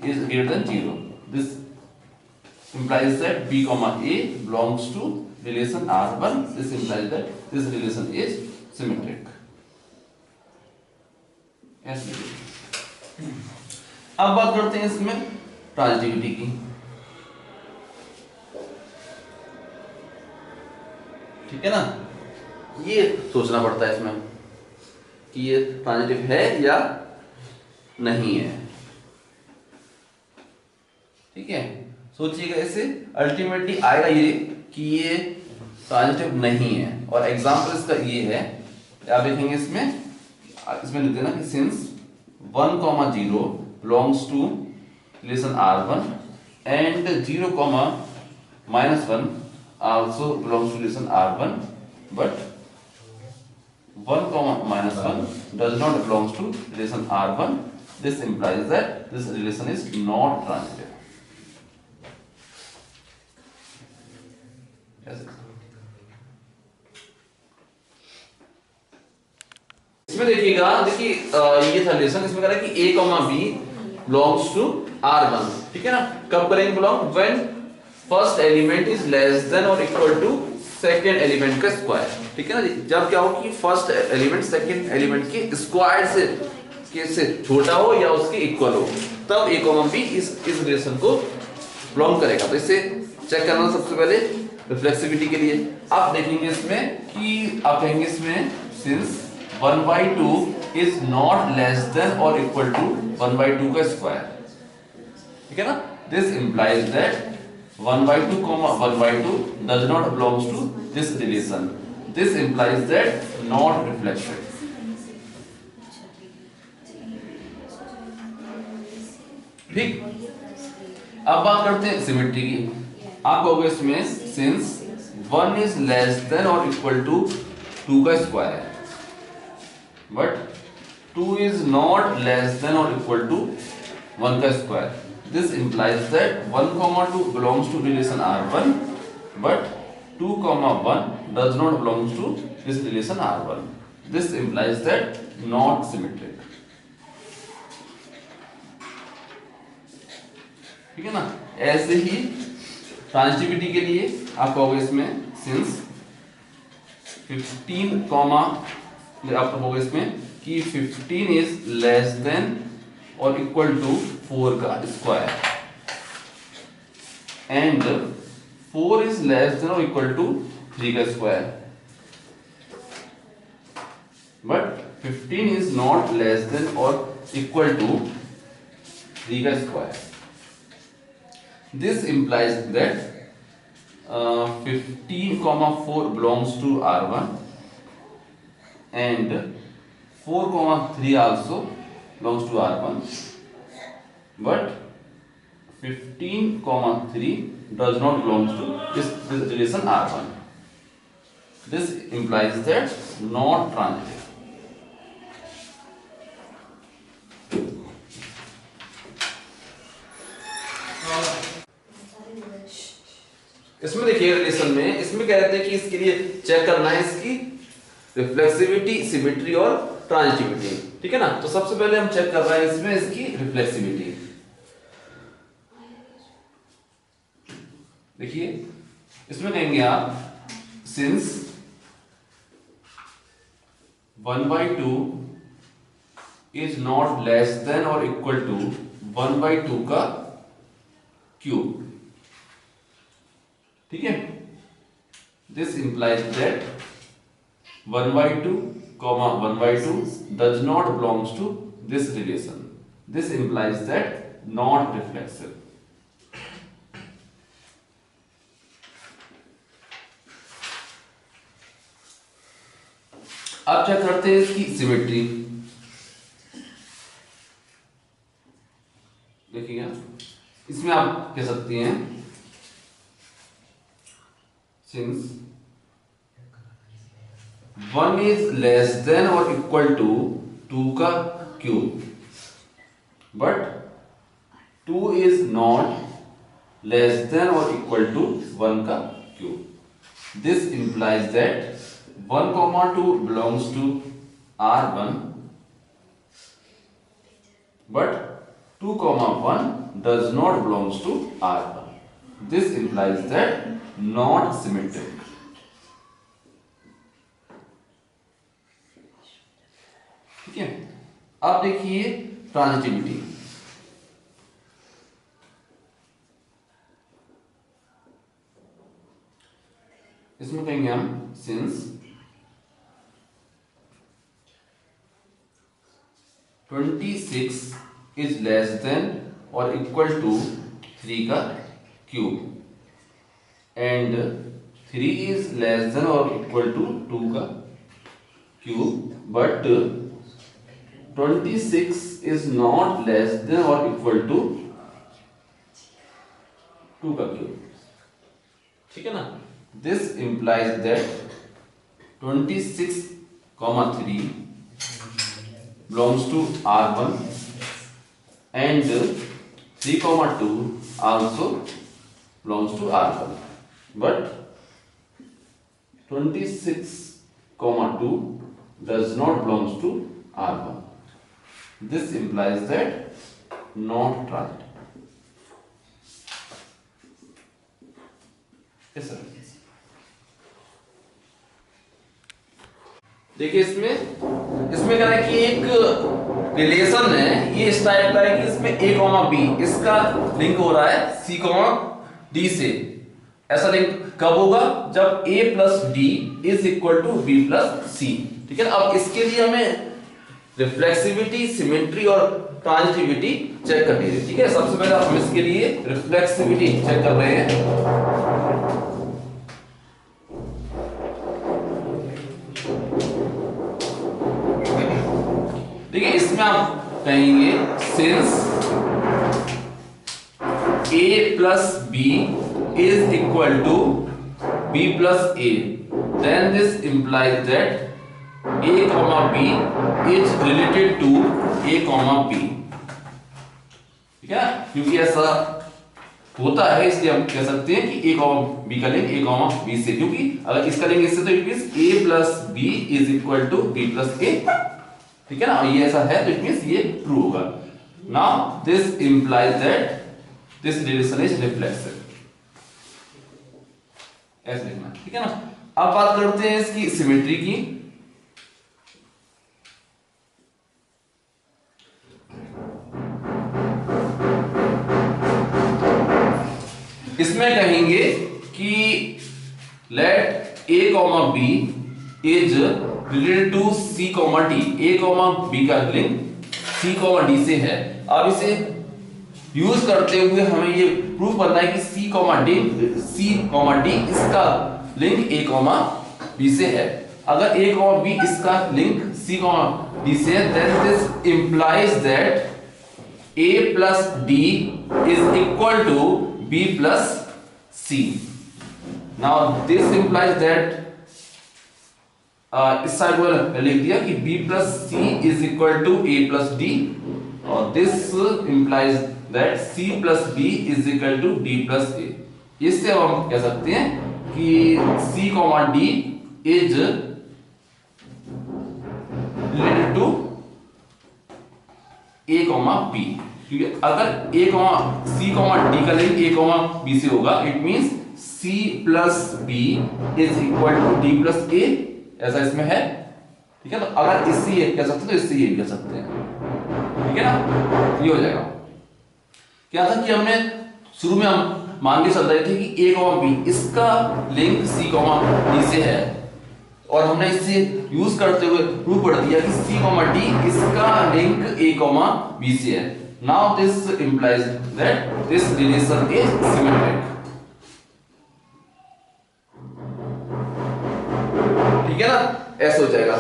is greater than 0, this implies that b, a belongs to relation R1, this implies that this relation is symmetric। अब बात करते हैं इसमें ट्रांजिटिविटी की। ठीक है ना, ये सोचना पड़ता है इसमें कि ये ट्रांजिटिव है या नहीं है। ठीक है, सोचिएगा इसे, अल्टीमेटली आएगा ये कि ये ट्रांजिटिव नहीं है। और एग्जांपल इसका ये है, आप देखेंगे इसमें लिख देना कि since 1, 0 belongs to relation R1 and 0, -1 also belongs to relation R1, but 1, -1 does not belongs to relation R1. This implies that this relation is not transitive. Yes. इसमें देखिएगा, देखिए ये था रिलेशन, इसमें कह रहा है कि A, B belongs to R1। ठीक है ना, कब करेंगे belong? When first element is less than और इक्वल टू सेकेंड एलिमेंट का स्क्वायर। ठीक है ना, जब क्या हो कि फर्स्ट एलिमेंट सेकेंड एलिमेंट के स्क्वायर से छोटा हो या उसके इक्वल हो, तब A, B इस रिलेशन को बिलोंग करेगा। तो इसे चेक करना सबसे पहले रिफ्लेक्सिविटी के लिए। आप देखेंगे इसमें कि आप कहेंगे इसमें since 1/2 is not less than और इक्वल टू 1/2 का स्क्वायर। ठीक है ना, this implies that 1/2, 1/2 does not belongs to this relation. This implies that not reflection. ठीक, अब बात करते हैं सिमेट्री की। आप कहोगे इसमें since 1 is less than or equal to 2 का square, but 2 is not less than or equal to 1 का square. This implies that 1, 2 belongs to relation R1, but 2, 1 does not belongs to this relation R1. This implies that not symmetric. ठीक है ना, ऐसे ही ट्रांजिटिविटी के लिए आप कहोगे इसमें सिंस 15, आप कहोगे इसमें कि 15 इज लेस देन और इक्वल टू 4 का square and 4 is less than और इक्वल टू 3 का square, but 15 is not less than और इक्वल टू 3 का square. This implies that 15, 4 belongs to R1 and 4, 3 also belongs to R1, but 15, 3 does not belong to this relation R1. This implies that not transitive. इसमें देखिए रिलेशन में, इसमें कह रहे थे कि इसके लिए चेक करना है इसकी रिफ्लेक्सिविटी, सिमेट्री और ट्रांजिटिविटी। ठीक है ना, तो सबसे पहले हम चेक कर रहे हैं इसमें इसकी रिफ्लेक्सिविटी। देखिए इसमें कहेंगे आप since 1/2 is not less than और इक्वल टू 1/2 का क्यूब। ठीक है, this implies that 1/2, 1/2 does not belongs to this relation. This implies that not reflexive. अब चेक करते हैं इसकी सिमेट्री। देखिएगा इसमें आप कह सकती हैं since 1 is less than or equal to 2 का cube, but 2 is not less than or equal to 1 का cube. This implies that 1, 2 belongs to R1, but 2, 1 does not belongs to R1. This implies that not symmetric. ठीक है, अब देखिए ट्रांजिटिविटी। इसमें कहेंगे हम सिंस 26 इज लेस देन और इक्वल टू 3 का cube and 3 is less than और इक्वल टू 2 का cube but 26 is not less than और इक्वल टू 2 का क्यूब। ठीक है ना। This implies that 26, 3 belongs to R1 and 3, 2 also belongs to R1, but 26, 2 does not belongs to R1. This implies that not right. Yes sir. देखिए इसमें क्या है कि एक रिलेशन है ये इस टाइप का है कि इसमें a, b इसका लिंक हो रहा है c, d से। ऐसा लिंक कब होगा? जब a plus d is equal to b plus c। ठीक है। अब इसके लिए हमें रिफ्लेक्सिविटी, सिमेट्री और ट्रांजिटिविटी चेक करनी है। ठीक है। सबसे पहले हम इसके लिए रिफ्लेक्सिविटी चेक कर रहे हैं। देखिए इसमें आप कहेंगे since a plus b is equal to b plus a then this implies that a, b is related to a, b। ठीक है। क्योंकि ऐसा होता है इसलिए हम कह सकते हैं कि a, b का लिंक a, b से, क्योंकि अगर इसका लिंक इससे तो it means a plus b is equal to b plus a। ठीक है ना। ये ऐसा है तो इट मींस ये ट्रू होगा। Now this implies that this relation is reflexive. ऐसे लिखना। ठीक है ना। अब बात करते हैं इसकी सिमेट्री की। इसमें कहेंगे कि let a, b is related to c, d। a, b का लिंक c, d से है। अब इसे यूज करते हुए हमें ये प्रूव करना है कि c, d इसका लिंक a, b से है। अगर a, b इसका लिंक c, d से है then this implies that a plus d is equal to b plus c. Now this implies that इस साइड को लिख दिया कि b plus c is equal to a plus d और this implies that c plus b is equal to d plus a। इससे हम कह सकते हैं कि c, d is related to a, b। क्योंकि अगर a, c, d का लिंक a, b से होगा it means c plus b is equal to d plus a। ऐसा इसमें है। ठीक है। तो अगर इससे ये कह सकते हैं तो इससे ये भी कह सकते हैं। ठीक है ना। ये हो जाएगा। क्या था कि हमने शुरू में हम मान के चल रहे थे कि a, b इसका लिंक c, d से है और हमने इससे यूज करते हुए प्रूव कर दिया कि c, d इसका लिंक a, b से है। Now this implies that this relation is symmetric. ठीक है ना। ऐसा हो जाएगा।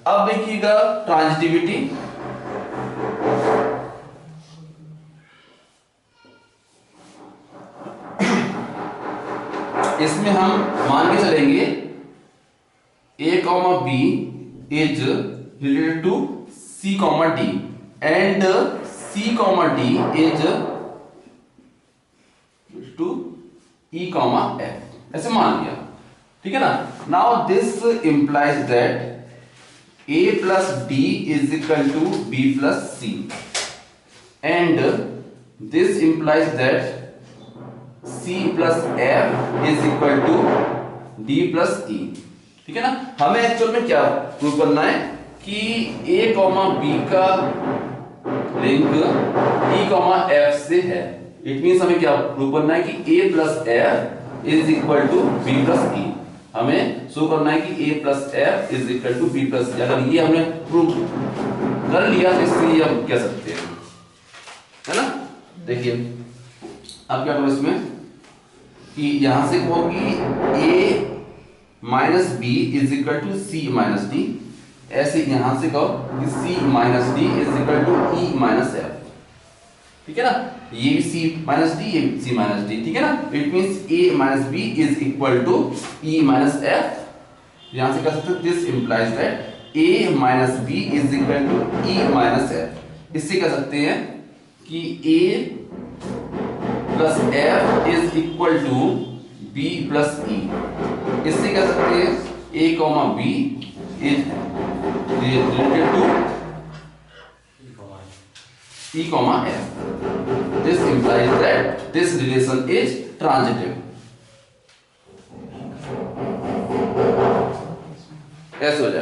अब देखिएगा ट्रांजिटिविटी। इसमें हम मान के चलेंगे a, b is related to c, d and c, d is to e, f। ऐसे मान लिया। ठीक है ना। Now this implies that a plus d is equal to b plus c and this implies that c plus f is equal to d plus e। ठीक है ना। हमें एक्चुअल में क्या प्रूव करना है कि a, b का लिंक e, f से है। इट मींस हमें क्या प्रूव करना है कि a plus f is equal to b plus e। हमें शो करना है कि a plus f is equal to b plus c। अगर ये हमने प्रूव कर लिया तो इससे ये हम कह सकते हैं, है ना। देखिए अब क्या करो इसमें कि यहां से होगी a minus b is equal to c minus d, ऐसे यहां से कहो कि c minus d is equal to e minus f, ठीक है ना। ये भी c माइनस डी, ये c माइनस डी, ठीक है ना। It means a minus b is equal to e minus f। यहां से कह सकते हैं this implies that a minus b is equal to e minus f। इससे कह सकते हैं कि a plus f is equal to b plus e। इससे कह सकते हैं a comma b is related to e comma f. This implies that this relation is transitive. ऐसे हो जाएगा।